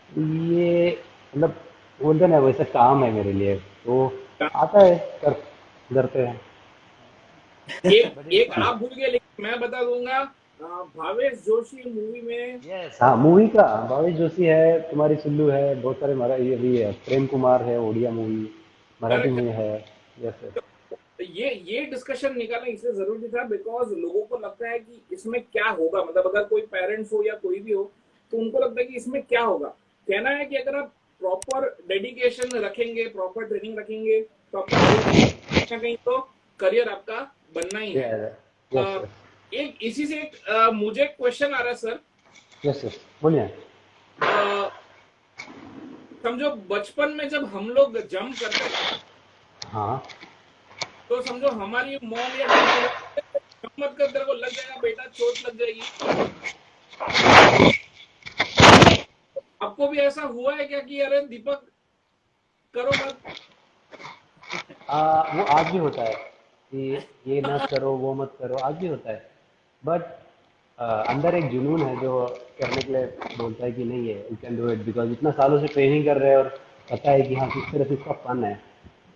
ये मतलब बोलते हैं ना, वैसा काम है मेरे लिए। तो आता है, कर करते हैं। एक बट एक इट्स आप भूल गए, लेकिन मैं बता दूंगा। भावेश जोशी मूवी में यस, हाँ, मूवी का भावेश जोशी है, तुम्हारी सुल्लू है, बहुत सारे मरा ये भी है, प्रेम कुमार है, ओडिया मूवी, मराठी करेक्ट। में है। यस। ये डिस्कशन निकालना इसलिए जरूरी था बिकॉज लोगों को लगता है कि इसमें क्या होगा, मतलब अगर कोई पेरेंट्स हो या कोई भी हो तो उनको लगता है कि इसमें क्या होगा। कहना है कि अगर आप प्रॉपर डेडिकेशन रखेंगे, प्रॉपर ट्रेनिंग रखेंगे, तो आपका कहीं ना कहीं तो करियर आपका बनना ही है। यस, अ, यस। एक इसी से एक मुझे क्वेश्चन आ रहा है सर। यस, यस, बोलिए। अ, समझो बचपन में जब हम लोग जंप करते थे, हाँ। तो समझो हमारी मॉम या डैड मत कर, तेरे को लग जाएगा बेटा, चोट लग जाएगी। आपको भी ऐसा हुआ है क्या कि अरे दीपक करो मत? वो आज भी होता है कि ये ना करो वो मत करो, आज भी होता है। बट अंदर एक जुनून है जो करने के लिए बोलता है कि नहीं है, you can do it, because इतना सालों से ट्रेनिंग कर रहे हैं और पता है कि हाँ किस तरह से इसका फन है।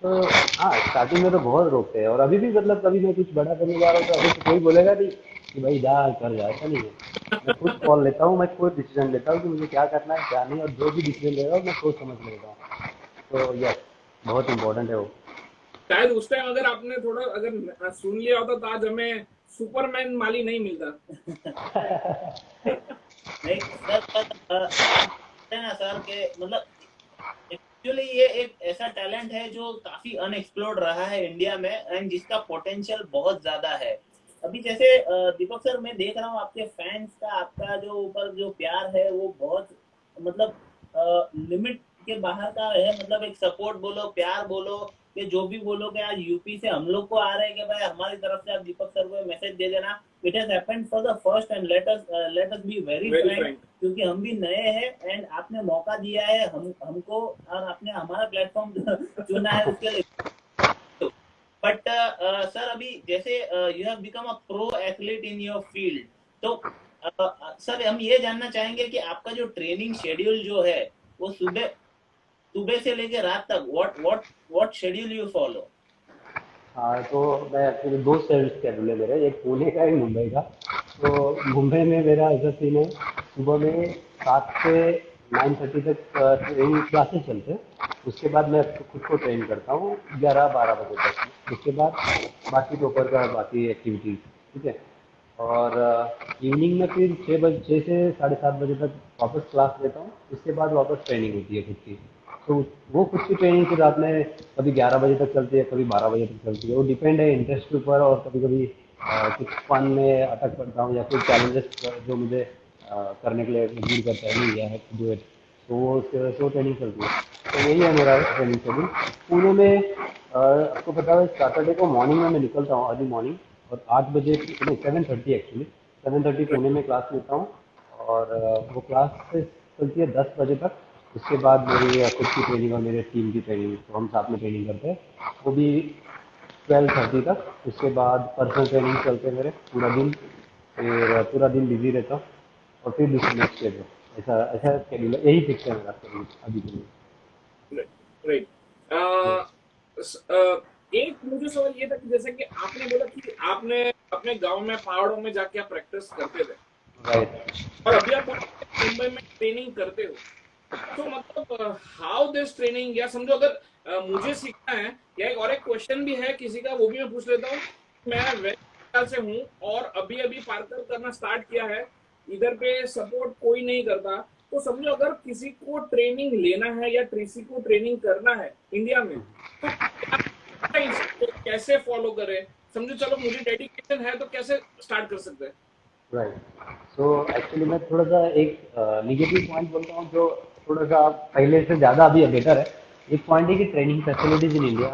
तो हाँ, स्टार्टिंग में तो बहुत रोकते हैं, और अभी भी मतलब कभी मैं कुछ बड़ा करने जा रहा हूँ तो अभी तो कोई बोलेगा नहीं कि भाई जा कर जा, ऐसा नहीं है। मैं खुद कॉल लेता हूँ, मैं खुद डिसीजन लेता हूँ कि मुझे क्या करना है क्या नहीं, और जो भी डिसीजन ले रहा हूँ मैं सोच समझ लेता हूँ। तो यस, बहुत इंपॉर्टेंट है वो। शायद उस टाइम अगर आपने थोड़ा अगर सुन लिया होता तो आज हमें सुपरमैन माली नहीं मिलता। नहीं सर, पर आप है ना सर के मतलब एक्चुअली ये एक ऐसा टैलेंट है जो काफी अनएक्सप्लोर्ड रहा है इंडिया में, एंड जिसका पोटेंशियल बहुत ज्यादा है। अभी जैसे दीपक सर, मैं देख रहा हूँ आपके फैंस का आपका जो ऊपर जो प्यार है वो बहुत मतलब लिमिट के बाहर का है। मतलब एक सपोर्ट बोलो, प्यार बोलो, कि जो भी बोलो कि आज यूपी से हम लोग को आ रहे हैं कि भाई हमारी तरफ से आप दीपक सर को मैसेज दे देना। It has happened for the first, and let us be very very Frank, Frank. क्योंकि हम भी नए हैं एंड आपने मौका दिया है हमको, और आपने हमारा प्लेटफॉर्म चुना है उसके लिए। बट सर, अभी जैसे you have become a pro athlete in your field, तो सर हम ये जानना चाहेंगे कि आपका जो ट्रेनिंग शेड्यूल जो है वो सुबह सुबह से लेकर रात तक what what what schedule you follow? हाँ, तो मैं एक्चुअली दो सर्विस शेड्यूल है मेरे, एक पुणे का एक मुंबई का। तो मुंबई में मेरा ऐसा सीन है, सुबह में 7 से 9:30 तक ट्रेनिंग क्लासेस चलते हैं। उसके बाद मैं खुद को ट्रेन करता हूँ 11-12 बजे तक। उसके बाद बाकी दोपहर का बाकी एक्टिविटीज़, ठीक है। और इवनिंग में फिर 6 से 7:30 बजे तक वापस क्लास लेता हूँ। उसके बाद वापस ट्रेनिंग होती है खुद की। तो वो खुद की ट्रेनिंग फिर रात में कभी 11 बजे तक चलती है, कभी 12 बजे तक चलती है। वो डिपेंड है इंटरेस्ट के ऊपर, और कभी कभी कुछ फन में अटक पड़ता हूँ या फिर चैलेंजेस जो मुझे करने के लिए मजबूर करता है, नहीं है डू इट। तो वो उसकी वजह से वो ट्रेनिंग चलती है। तो यही है मेरा ट्रेनिंग शेड्यूल। पुणे में आपको पता है सैटरडे को मॉर्निंग में मैं निकलता हूँ, अर्ली मॉर्निंग। और 8 बजे, नहीं 7:30 एक्चुअली, 7:30 पुणे में क्लास लेता हूँ। और वो क्लास से चलती है 10 बजे तक। उसके बाद मेरी खुद की ट्रेनिंग और मेरे टीम की ट्रेनिंग, तो हम साथ में ट्रेनिंग करते हैं, वो भी 12:30 तक। उसके बाद पर्सनल ट्रेनिंग चलते हैं मेरे पूरा दिन। फिर पूरा दिन बिजी रहता हूँ, और फिर दूसरे नेक्स्ट डे पे ऐसा ऐसा शेड्यूल है। यही फिक्स है मेरा शेड्यूल अभी के लिए। राइट। यस। एक मुझे सवाल ये था कि जैसे कि आपने बोला कि आपने अपने गांव में पहाड़ों में जाके आप प्रैक्टिस करते थे, राइट। और अभी आप मुंबई में ट्रेनिंग करते हो, तो मतलब हाउ दिस ट्रेनिंग, या समझो अगर मुझे सीखना है, या एक और एक क्वेश्चन भी है किसी का, वो भी मैं पूछ लेता हूँ। मैं वेस्ट बंगाल से हूँ और अभी अभी पार्कर करना स्टार्ट किया है, इधर पे सपोर्ट कोई नहीं करता। तो समझो अगर किसी को ट्रेनिंग लेना है या किसी को ट्रेनिंग करना है इंडिया में, तो क्या कैसे फॉलो करे? समझो चलो मुझे डेडिकेशन है तो कैसे स्टार्ट कर सकते हैं? राइट। सो एक्चुअली मैं थोड़ा सा एक निगेटिव पॉइंट बोलता हूँ, जो थोड़ा सा पहले से ज़्यादा अभी बेटर है। एक पॉइंट है कि ट्रेनिंग फैसिलिटीज़ इन इंडिया।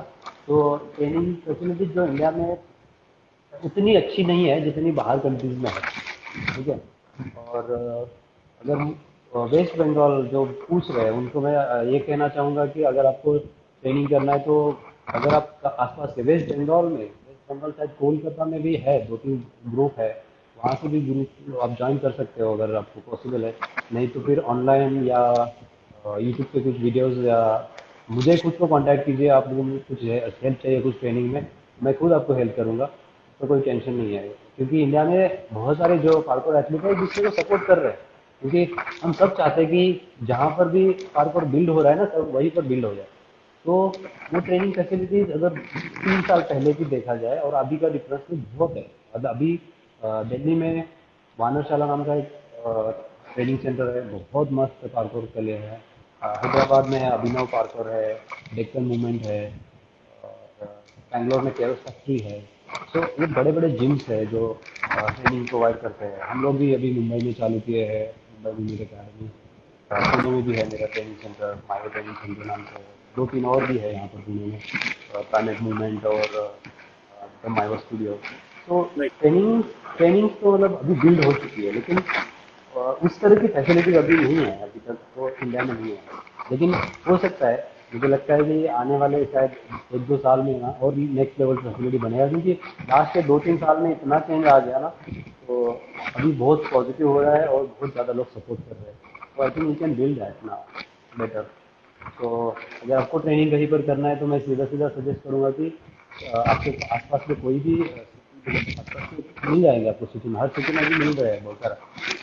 तो ट्रेनिंग फैसिलिटीज़ जो इंडिया में उतनी अच्छी नहीं है जितनी बाहर कंट्रीज में है, ठीक है। और अगर वेस्ट बंगाल जो पूछ रहे हैं उनको मैं ये कहना चाहूँगा कि अगर आपको ट्रेनिंग करना है, तो अगर आप आसपास के वेस्ट बंगाल शायद कोलकाता में भी है, 2-3 ग्रुप है। वहाँ से भी ग्रुप आप ज्वाइन कर सकते हो अगर आपको पॉसिबल है। नहीं तो फिर ऑनलाइन या यूट्यूब पे कुछ वीडियोस, या मुझे खुद को कांटेक्ट कीजिए। आप लोगों को कुछ हेल्प चाहिए कुछ ट्रेनिंग में, मैं खुद आपको हेल्प करूँगा। तो कोई टेंशन नहीं है, क्योंकि इंडिया में बहुत सारे जो पार्कोर एथलीट है जिससे वो सपोर्ट कर रहे हैं। क्योंकि हम सब चाहते हैं कि जहाँ पर भी पार्कोर बिल्ड हो रहा है ना, सब वहीं पर बिल्ड हो जाए। तो वो ट्रेनिंग फैसिलिटीज अगर 3 साल पहले की देखा जाए और अभी का डिफरेंस तो बहुत है। मतलब अभी दिल्ली में वानरशाला नाम का एक ट्रेनिंग सेंटर है, बहुत मस्त पार्कोर के लिए है। हैदराबाद में अभिनव पार्कोर है, डेक्कन मूवमेंट है, और बैंगलोर में केरोस फैक्ट्री है। तो ये बड़े बड़े जिम्स है जो ट्रेनिंग प्रोवाइड करते हैं। हम लोग भी अभी मुंबई में चालू किए हैं, मुंबई में मेरे अकेडमी। पुणे में भी है मेरा ट्रेनिंग सेंटर, माइरो ट्रेनिंग सेंटर नाम से। 2-3 और भी है यहाँ पर पुणे में, प्लानट मूवमेंट और फ्रॉम माय स्टूडियो। तो Right. ट्रेनिंग ट्रेनिंग तो मतलब अभी बिल्ड हो चुकी है, लेकिन उस तरह की फैसिलिटीज अभी नहीं है, अभी तक तो इंडिया में नहीं है। लेकिन हो सकता है, मुझे लगता है कि आने वाले शायद 1-2 साल में ना और नेक्स्ट लेवल फैसिलिटी बनेगा, क्योंकि लास्ट के 2-3 साल में इतना चेंज आ गया ना। तो अभी बहुत पॉजिटिव हो रहा है और बहुत ज़्यादा लोग सपोर्ट कर रहे हैं। तो I think you can build that ना बेटर। तो अगर आपको ट्रेनिंग कहीं पर करना है तो मैं सीधा सीधा सजेस्ट करूँगा कि आपके आसपास में कोई भी आसपास में मिल जाएंगे आपको सिटी में, हर सिटी में भी मिल रहा है बहुत सारा।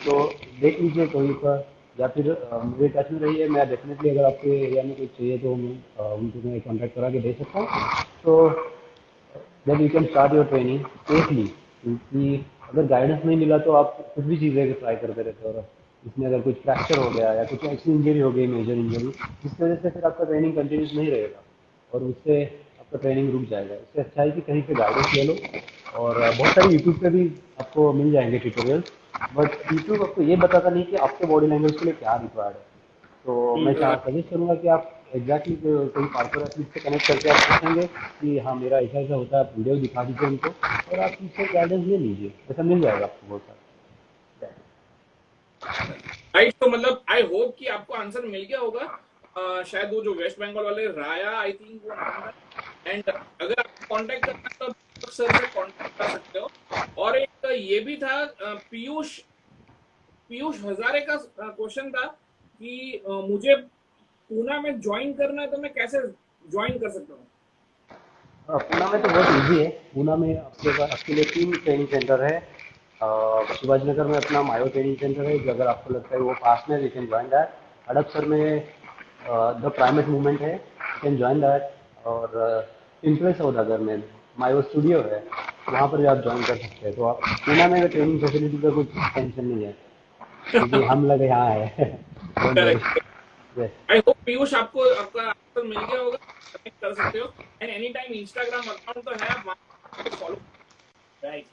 तो देख लीजिए कहीं पर, या फिर मुझे टच में रहिए। मैं डेफिनेटली अगर आपके एरिया में कुछ चाहिए तो उनको मैं कॉन्टैक्ट करा के दे सकता हूँ। तो then you can start your training safely, क्योंकि अगर गाइडेंस नहीं मिला तो आप कुछ भी चीज़ें ट्राई करते रहते हो, और इसमें अगर कुछ फ्रैक्चर हो गया या कुछ ऐसी इंजरी हो गई, मेजर इंजरी, जिसकी वजह से फिर आपका ट्रेनिंग कंटिन्यूस नहीं रहेगा और उससे आपका ट्रेनिंग रुक जाएगा। इससे अच्छा है कि कहीं से गाइडेंस ले लो। और बहुत सारी यूट्यूब पे भी आपको मिल जाएंगे ट्यूटोरियल्स, बट यूट्यूब आपको ये बताता नहीं कि आपके बॉडी लैंग्वेज के लिए क्या रिक्वायर्ड है। तो मैं सजेस्ट करूंगा कि आप एग्जैक्टली कोई पार्कोर एथलीट से कनेक्ट करके आप पूछेंगे कि हाँ मेरा ऐसा ऐसा होता है, आप वीडियो दिखा दीजिए उनको और आप उससे गाइडेंस ले लीजिए, ऐसा मिल जाएगा आपको बहुत सारा। राइट, तो मतलब आई होप कि आपको आंसर मिल गया होगा। शायद वो जो वेस्ट बंगाल वाले राया आई थिंक वो नाम था। एंड अगर आपको कांटेक्ट करना है तो सर से कांटेक्ट कर सकते हो। और एक ये भी था, पीयूष पीयूष हजारे का क्वेश्चन था कि मुझे पूना में ज्वाइन करना है तो मैं कैसे ज्वाइन कर सकता हूँ? पूना में तो बहुत इजी है। पूना में आपके लिए 3 ट्रेनिंग सेंटर है। शिवाजी नगर में अपना मायो ट्रेनिंग सेंटर है, जो अगर आपको लगता है वो पास में, you can join that. Hadapsar में द प्राइमेट मूवमेंट है, यू कैन ज्वाइन दैट। और इम्प्रेस सौदागर में मायो स्टूडियो है, वहाँ पर भी आप ज्वाइन कर सकते हैं। तो आप पूना में ट्रेनिंग फैसिलिटी का कुछ टेंशन नहीं है, क्योंकि हम लोग यहाँ है। Don't worry. Correct. Yes. I hope Piyush आपको आपका आंसर मिल गया होगा, कनेक्ट कर सकते हो। And any time Instagram account तो है, आप वहाँ फॉलो। राइट।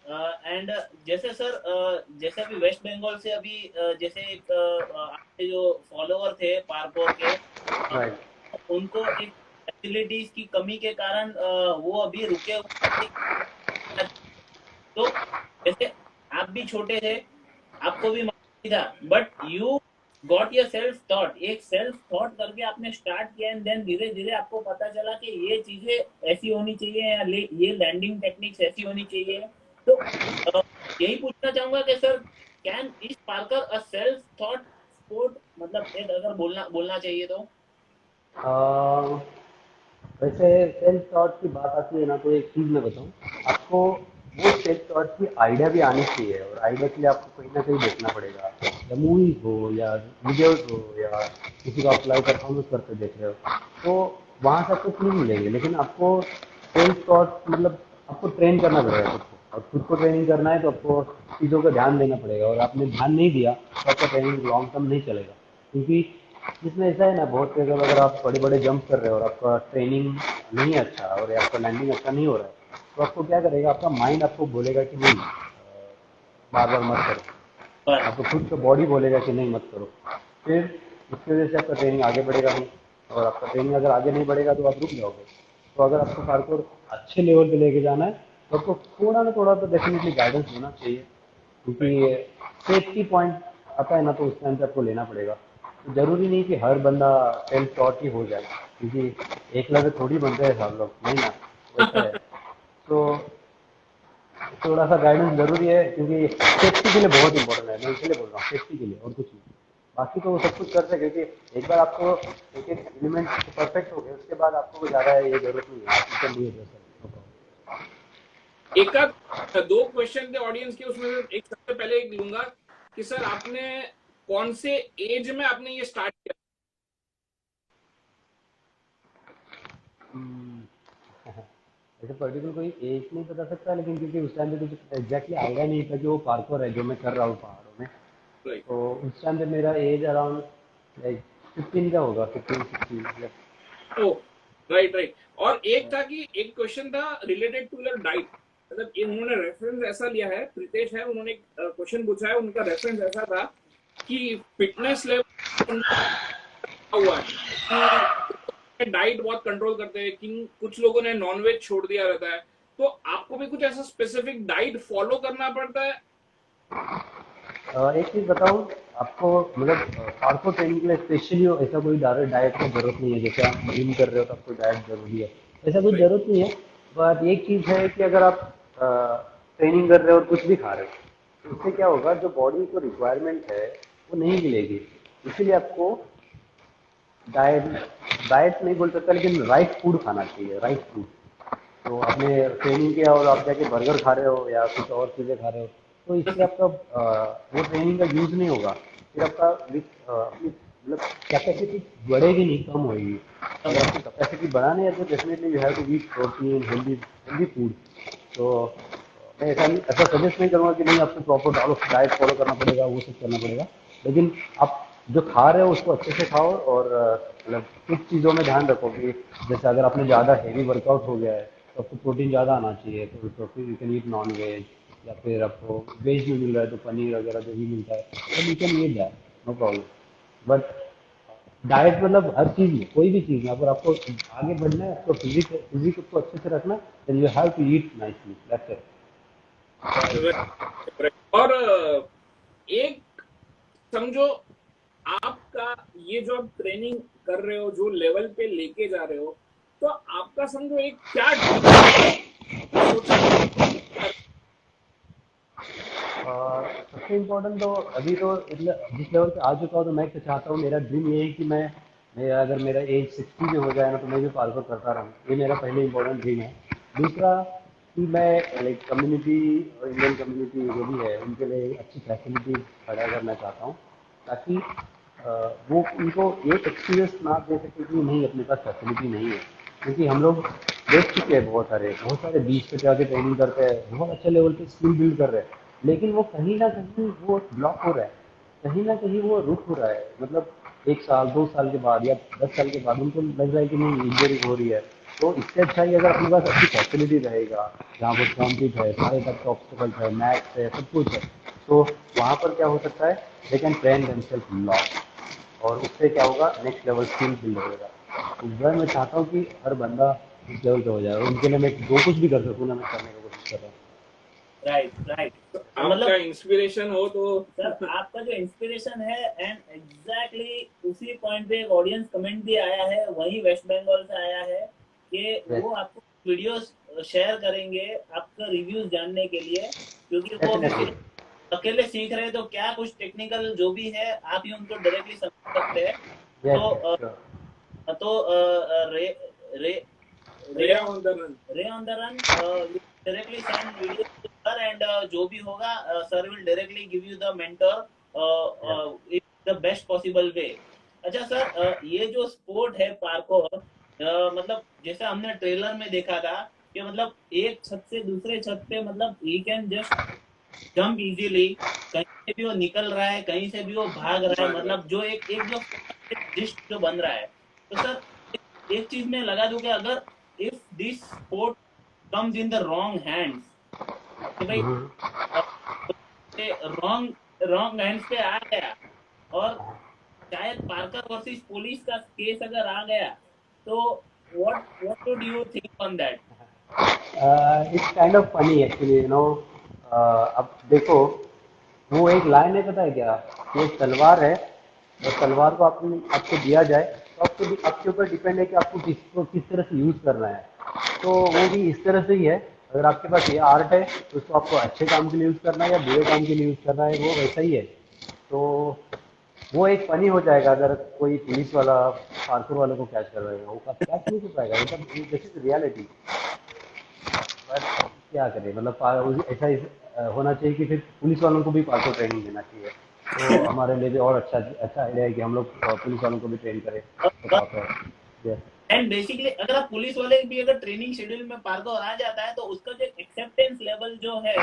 एंड जैसे सर, जैसे अभी वेस्ट बंगाल से अभी जैसे एक आपके जो फॉलोअर थे पार्कोर के, राइट। उनको एक फैसिलिटीज की कमी के कारण वो अभी रुके हुए थे। तो जैसे आप भी छोटे थे, आपको भी मालूम था, but you got your self thought, एक सेल्फ थॉट करके आपने स्टार्ट किया एंड देन धीरे धीरे आपको पता चला कि ये चीजें ऐसी होनी चाहिए या ये लैंडिंग टेक्निक्स ऐसी होनी चाहिए। तो यही पूछना चाहूंगा कि sir, can is Parker a self thought sport, मतलब एक अगर बोलना बोलना चाहिए तो? वैसे सेल्फ थॉट की बात आती है ना, तो एक चीज़ मैं बताऊँ आपको। वो सेल्फ थॉट की आइडिया भी आनी चाहिए, और आइडिया के लिए आपको कहीं ना कहीं देखना पड़ेगा, या मूवीज हो या वीडियोस हो या किसी को आप लाइव परफॉर्मेंस करते देख रहे हो, तो वहाँ से आपको क्लू मिलेंगे। लेकिन आपको सेल्फ थॉट मतलब आपको ट्रेन करना पड़ेगा खुद को, और खुद को ट्रेनिंग करना है तो आपको चीज़ों का ध्यान देना पड़ेगा, और आपने ध्यान नहीं दिया तो आपका ट्रेनिंग लॉन्ग टर्म नहीं चलेगा। क्योंकि इसमें ऐसा है ना, बहुत जगह अगर आप बड़े बड़े जंप कर रहे हो और आपका ट्रेनिंग नहीं है अच्छा, और या आपका लैंडिंग अच्छा नहीं हो रहा है, तो आपको क्या करेगा, आपका माइंड आपको बोलेगा कि नहीं बार बार मत करो। पर आपको खुद का बॉडी बोलेगा कि नहीं मत करो। फिर इसकी वजह से आपका ट्रेनिंग आगे बढ़ेगा नहीं, और आपका ट्रेनिंग अगर आगे नहीं बढ़ेगा तो आप रुक जाओगे। तो अगर आपको पार्कोर अच्छे लेवल पे लेके जाना है तो आपको थोड़ा ना थोड़ा तो डेफिनेटली गाइडेंस होना चाहिए, क्योंकि सेफ्टी पॉइंट आता है ना, तो उस टाइम पे आपको लेना पड़ेगा। तो जरूरी नहीं कि हर बंदा सेल्फ टॉट ही हो जाए, क्योंकि एक लगे थोड़ी बनते हैं सब लोग, नहीं ना, वैसा है। तो थोड़ा सा गाइडेंस जरूरी है, क्योंकि सेफ्टी के लिए बहुत इंपॉर्टेंट है। मैं इसलिए बोल रहा हूँ सेफ्टी के लिए, और कुछ नहीं। बाकी तो वो सब कुछ करते हैं, क्योंकि एक बार आपको एक एक एलिमेंट परफेक्ट हो गए, उसके बाद आपको ज़्यादा ये जरूरत नहीं है, आप कर लिए सर। एक आध दो क्वेश्चन थे ऑडियंस के, उसमें से एक सबसे पहले एक लूंगा कि सर आपने कौन से एज में आपने ये स्टार्ट किया? ऐसे पर्टिकुलर कोई एज नहीं बता सकता, लेकिन क्योंकि उस टाइम पे कुछ एग्जैक्टली आइडिया नहीं था कि वो पार्कोर है जो मैं कर रहा हूँ पहाड़ों में। राइट। तो उस टाइम पे मेरा एज अराउंड लाइक 15 का होगा, 15-16। ओ, राइट राइट। और एक था कि एक क्वेश्चन था रिलेटेड टू योर डाइट, मतलब इन्होंने रेफरेंस ऐसा लिया है, प्रीतेश है, उन्होंने क्वेश्चन पूछा है, उनका रेफरेंस ऐसा था कि फिटनेस लेवल हुआ है कि डाइट बहुत कंट्रोल करते हैं, कि कुछ लोगों ने नॉनवेज छोड़ दिया रहता है, तो आपको भी कुछ ऐसा स्पेसिफिक डाइट फॉलो करना पड़ता है? एक चीज बताऊं आपको, मतलब हार्डकोर ट्रेनिंग के लिए स्पेशली ऐसा कोई डाइट का जरूरत नहीं है। जैसे आप जिम कर रहे हो तो आपको डाइट जरूरी है, ऐसा कुछ राइट। जरूरत नहीं है। बट एक चीज है कि अगर आप ट्रेनिंग कर रहे हो और कुछ भी खा रहे हो, तो उससे क्या होगा, जो बॉडी को रिक्वायरमेंट है वो नहीं मिलेगी। इसीलिए आपको डाइट डाइट नहीं बोल सकता, लेकिन राइट फूड खाना चाहिए, राइट फूड। तो आपने ट्रेनिंग किया और आप जाके बर्गर खा रहे हो या कुछ और चीज़ें खा रहे हो, तो इससे आपका वो ट्रेनिंग का यूज नहीं होगा। फिर आपका अपनी मतलब कैपेसिटी बढ़ेगी नहीं, कम होगी। अगर आपकी कैपेसिटी बढ़ानी है तो definitely you have to eat protein, healthy healthy food. तो मैं ऐसा सजेस्ट नहीं करूँगा कि नहीं आपको प्रॉपर डाइट फॉलो करना पड़ेगा, वो सब करना पड़ेगा। लेकिन आप जो खा रहे हो उसको अच्छे से खाओ, और मतलब कुछ चीज़ों में ध्यान रखो कि जैसे अगर आपने ज़्यादा हेवी वर्कआउट हो गया है तो आपको प्रोटीन ज़्यादा आना चाहिए, तो protein you can eat non veg, या फिर आपको वेज में मिल रहा है तो पनीर वगैरह जो भी मिलता है तो you can eat that, no problem. But diet मतलब हर चीज़ में, कोई भी चीज़ में अगर आपको आगे बढ़ना है, आपको फिजिक को अच्छे से रखना, then you have to eat nicely, that's it. और एक समझो, आपका ये जो आप ट्रेनिंग कर रहे हो, जो लेवल पे लेके जा रहे हो, तो आपका समझो एक क्या सोचा सबसे इम्पोर्टेंट तो अभी तो जिस लेवल पे आ चुका हूँ, तो मैं तो चाहता हूँ, मेरा ड्रीम ये है कि अगर मेरा एज 60 में हो जाए ना, तो मैं भी पार्कोर करता रहूँ। ये मेरा पहले इम्पोर्टेंट ड्रीम है। दूसरा कि मैं लाइक कम्युनिटी और इंडियन कम्युनिटी जो भी है उनके लिए अच्छी फैसिलिटी खड़ा करना चाहता हूँ, ताकि वो उनको ये एक्सपीरियंस ना दे सके कि नहीं अपने पास फैसिलिटी नहीं है। क्योंकि हम लोग देख चुके हैं, बहुत सारे बीच पे जाके ट्रेनिंग करते हैं, बहुत अच्छे लेवल पे स्किल बिल्ड कर रहे हैं, लेकिन वो कहीं ना कहीं वो ब्लॉक हो रहा है, कहीं ना कहीं वो रुक हो रहा है। मतलब 1 साल 2 साल के बाद या 10 साल के बाद उनको लग रहा है कि नहीं इंजरी हो रही है। तो इससे अच्छा ही अगर अपने पास अच्छी फैसिलिटी रहेगा, जहाँ पर कॉम्पिट है, सारे तक के ऑब्स्टिकल्स है, मैथ्स है, सब कुछ है, तो वहाँ पर क्या हो सकता है, they can train themselves lot, और उससे क्या होगा, नेक्स्ट लेवल स्किल बिल्ड होगा। तो वह मैं चाहता हूँ कि हर बंदा इस लेवल पे हो जाए, और उनके लिए मैं जो कुछ भी कर सकूँ ना, मैं करने की कोशिश कर रहा हूँ। Right right. तो आपका मतलब इंस्पिरेशन हो तो। सर आपका जो इंस्पिरेशन है, एंड एग्जैक्टली उसी पॉइंट पे एक ऑडियंस कमेंट भी आया है, वही वेस्ट बंगाल से आया है, कि यस, वो आपको वीडियोस शेयर करेंगे आपका रिव्यूज जानने के लिए, क्योंकि वो अभी डेफिनेटली। सिर्फ अकेले सीख रहे हैं, तो क्या कुछ टेक्निकल जो भी है आप ही उनको डायरेक्टली समझ सकते हैं। यस तो यस श्योर। रे ray ray ray on the run. Ray on the run directly send video to sir, and जो भी होगा sir will directly give you the या mentor in the best possible way. अच्छा sir, ये जो sport है parkour, मतलब जैसे हमने ट्रेलर में देखा था कि मतलब एक छत से दूसरे छत पे, मतलब he can just jump easily, कहीं से भी वो निकल रहा है, कहीं से भी वो भाग रहा है, भाग रहा मतलब जो एक एक जो दृश्य जो बन रहा है। तो सर एक चीज में लगा दूं कि अगर if this sport comes in the wrong hands, कि भाई रॉन्ग रॉन्ग हैंड्स पे आ गया, और शायद पार्कर वर्सेस पुलिस का केस अगर आ गया, तो what what would you think on that? It's kind of funny actually, you know. अब देखो, वो एक लाइन है, पता है क्या, कि एक तलवार है, और तलवार को आपको दिया जाए, तो आपके ऊपर डिपेंड है कि आपको किस तरह से यूज करना है। तो वो भी इस तरह से ही है। अगर आपके पास ये आर्ट है तो उसको आपको अच्छे काम के लिए यूज करना है या बुरे काम के लिए यूज करना है, वो वैसा ही है। तो वो एक फनी हो जाएगा अगर कोई पुलिस वाला पार्कोर वाले को कैच कर रहेगा, वो कैच नहीं कर पाएगा, मतलब दिस इज रियलिटी। बट क्या करें, मतलब ऐसा होना चाहिए कि फिर पुलिस वालों को भी पार्कोर ट्रेनिंग देना चाहिए, तो हमारे लिए भी और अच्छा अच्छा आइडिया है कि हम लोग पुलिस वालों को भी ट्रेन करें तो पार्कोर। यस, एंड बेसिकली अगर आप पुलिस वाले भी अगर ट्रेनिंग शेड्यूल में पार्कोर आ जाता है, तो उसका जो एक्सेप्टेंस लेवल जो है,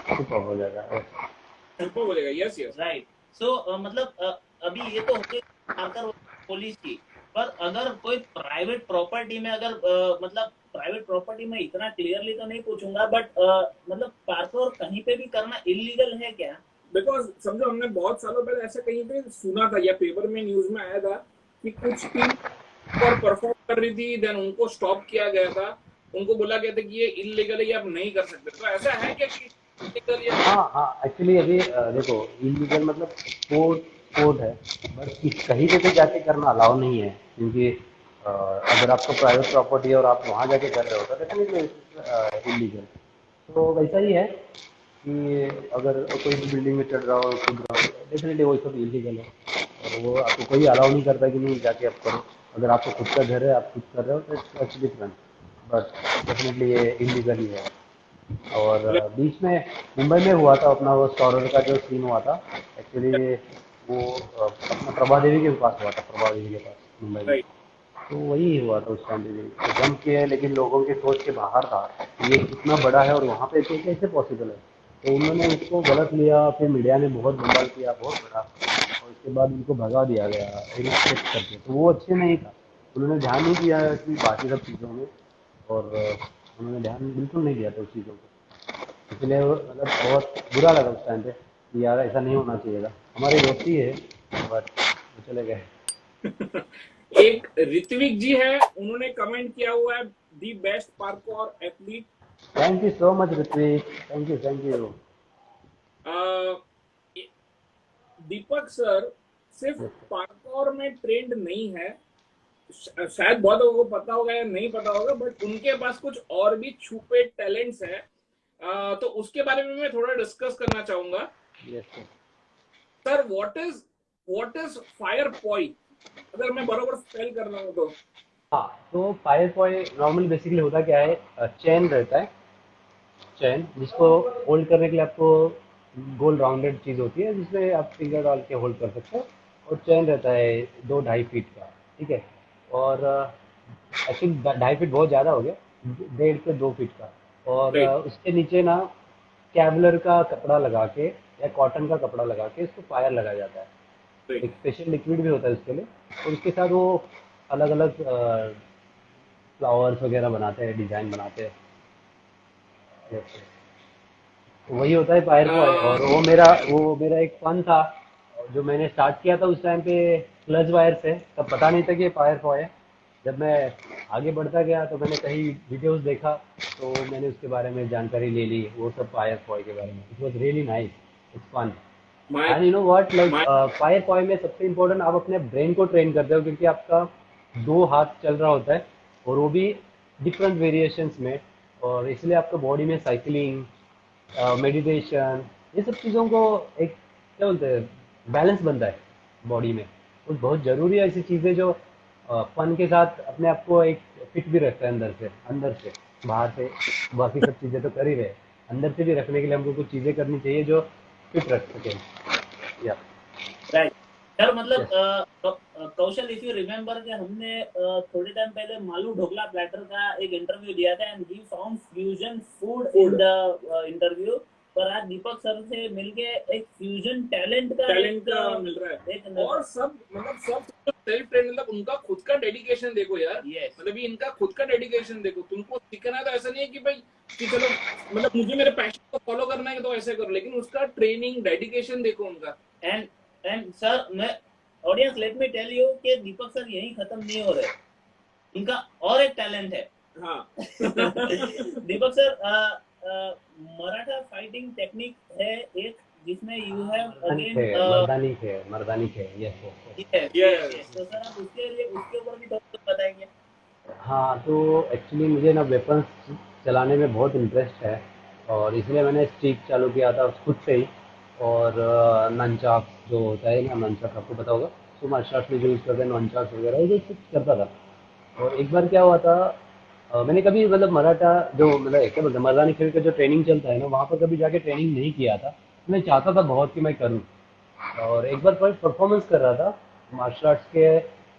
सुपर हो जाएगा। yes। सुपर हो जाएगा। Yes yes. राइट। सो मतलब अभी ये तो हो गई पार्कर पुलिस की, पर अगर कोई प्राइवेट प्रॉपर्टी में, अगर मतलब प्राइवेट प्रॉपर्टी में इतना क्लियरली तो नहीं पूछूंगा, बट मतलब पार्कोर कहीं पे भी करना इलीगल है क्या? बिकॉज समझो, हमने बहुत सालों पहले ऐसा कहीं पे सुना था या पेपर में न्यूज में आया था कि कुछ टीम पर परफॉर्म कर रही थी, देन उनको स्टॉप किया गया था। उनको बोला गया था कि ये इलीगल है, ये आप नहीं कर सकते। तो ऐसा है क्या कि इलीगल या हाँ हाँ, एक्चुअली अभी देखो, इलीगल मतलब कोर्ट कोर्ट है, बट कहीं पे भी जाके करना अलाउ नहीं है, क्योंकि अगर आपको प्राइवेट प्रॉपर्टी है और आप वहाँ जाके कर रहे हो तो डेफिनेटली इलीगल। तो वैसा ही है कि अगर कोई भी बिल्डिंग में चढ़ रहा हो, कूद रहा हो, डेफिनेटली वो सब इलीगल है, और वो आपको कोई अलाउ नहीं करता कि नहीं जाके आप करो। अगर आपको खुद का घर है, आप खुद कर रहे हो, तो इट्स डिफरेंट, बट डेफिनेटली ये इलीगल ही है। और मतलब बीच में मुंबई में हुआ था अपना वो स्टॉरर का जो सीन हुआ था, एक्चुअली वो अपना प्रभा देवी के पास हुआ था, प्रभा देवी के पास मुंबई में। राइट? तो वही हुआ था उस टाइम पे भी, तो जंप किया है, लेकिन लोगों के सोच के बाहर था कि ये कितना बड़ा है और वहाँ पे तो कैसे पॉसिबल है। तो उन्होंने उसको गलत लिया, फिर मीडिया ने बहुत बवाल किया, बहुत बड़ा, और उसके बाद उनको भगा दिया गया रिस्पेक्ट करके। तो वो अच्छे नहीं था, उन्होंने ध्यान नहीं दिया कि बाकी सब चीज़ों में, और उन्होंने ध्यान बिल्कुल नहीं दिया था उस चीज़ों को। इसलिए मतलब बहुत बुरा लगा उस टाइम पे कि यार ऐसा नहीं होना चाहिए था। हमारे दोस्त ही है, बट वो चले गए। एक ऋत्विक जी है, उन्होंने कमेंट किया हुआ है, the best parkour athlete. Thank you so much Ritvik, thank you thank you. Deepak sir सिर्फ पार्कोर में ट्रेंड नहीं है, शायद बहुत लोगों को पता होगा या नहीं पता होगा, बट उनके पास कुछ और भी छुपे टैलेंट्स हैं। तो उसके बारे में मैं थोड़ा डिस्कस करना चाहूंगा। Yes. Sir, what is fire point, अगर मैं बरोबर स्पेल कर रहा हूँ तो? हाँ, तो फायर पॉइंट नॉर्मली बेसिकली होता क्या है, चेन रहता है, चेन जिसको होल्ड करने के लिए आपको गोल राउंडेड चीज़ होती है, जिसमें आप फिंगर डाल के होल्ड कर सकते हो, और चेन रहता है 2-2.5 फीट का, ठीक है। और एक्चुअली 2.5 फीट बहुत ज़्यादा हो गया, 1.5 से 2 फीट का। और राइट, उसके नीचे ना कैवलर का कपड़ा लगा के या कॉटन का कपड़ा लगा के इसको फायर लगाया जाता है। राइट। एक स्पेशल लिक्विड भी होता है उसके लिए, और उसके साथ वो अलग अलग फ्लावर्स वगैरह बनाते हैं, डिज़ाइन बनाते हैं। Yes. तो वही होता है फायर बॉय, और वो मेरा एक फन था, जो मैंने स्टार्ट किया था उस टाइम पे क्लच वायर से, तब पता नहीं था कि ये फायर बॉय है। जब मैं आगे बढ़ता गया तो मैंने कहीं वीडियोस देखा, तो मैंने उसके बारे में जानकारी ले ली, वो सब फायर बॉय के बारे में। It was really nice, it's fun. My and you know what, like my fire boy में सबसे इम्पोर्टेंट आप अपने ब्रेन को ट्रेन करते हो, क्योंकि आपका 2 हाथ चल रहा होता है, और वो भी डिफरेंट वेरिएशंस में, और इसलिए आपका बॉडी में साइकिलिंग, मेडिटेशन, ये सब चीज़ों को एक, क्या बोलते हैं, बैलेंस बनता है बॉडी में। तो बहुत ज़रूरी है ऐसी चीज़ें जो फन के साथ अपने आप को एक फिट भी रखता है, अंदर से बाहर से। बाकी सब चीज़ें तो कर ही रहे, अंदर से भी रखने के लिए हमको कुछ चीज़ें करनी चाहिए जो फिट रख सके। या राइट सर, मतलब yes. Kaushal, if you remember कि हमने थोड़े टाइम पहले मालू ढोकला प्लेटर का एक इंटरव्यू दिया था, and he found fusion food in food the interview. पर आज दीपक सर से मिलके एक फ्यूजन टैलेंट का टैलेंट का मिल रहा एक है। और सब मतलब सब सेल्फ ट्रेन, मतलब उनका खुद का डेडिकेशन देखो यार। यस, मतलब ये इनका खुद का डेडिकेशन देखो। तुमको सीखना है तो ऐसा नहीं है कि भाई कि चलो मतलब मुझे मेरे पैशन को फॉलो करना है तो ऐसे करो, लेकिन उसका ट्रेनिंग डेडिकेशन देखो उनका। एंड एंड सर, मैं audience, let me tell you कि दीपक सर यहीं खत्म नहीं हो रहे, इनका और एक टैलेंट है। हाँ। दीपक सर, मराठा फाइटिंग टेक्निक है एक, जिसमें यू हैव अगेन मर्दानी खे, yes yes. Yes yes yes. Yes. तो सर, आप उसके लिए, उसके ऊपर भी थोड़ा कुछ बताएंगे? हाँ, तो एक्चुअली मुझे ना वेपन्स चलाने में बहुत इंटरेस्ट है, और इसलिए मैंने स्टिक चालू किया था खुद से ही। और ननचाक जो होता है ना, ननचाक आपको पता होगा, तो मार्शल आर्ट्स में जो यूज़ करते हैं ननचाक वगैरह, वो जो कुछ करता था। और एक बार क्या हुआ था, मैंने कभी मतलब मराठा जो मतलब क्या बोलते हैं, मर्दानी खेल का जो ट्रेनिंग चलता है ना, वहाँ पर कभी जाके ट्रेनिंग नहीं किया था। मैं चाहता था बहुत कि मैं करूँ, और एक बार परफॉर्मेंस कर रहा था मार्शल आर्ट्स के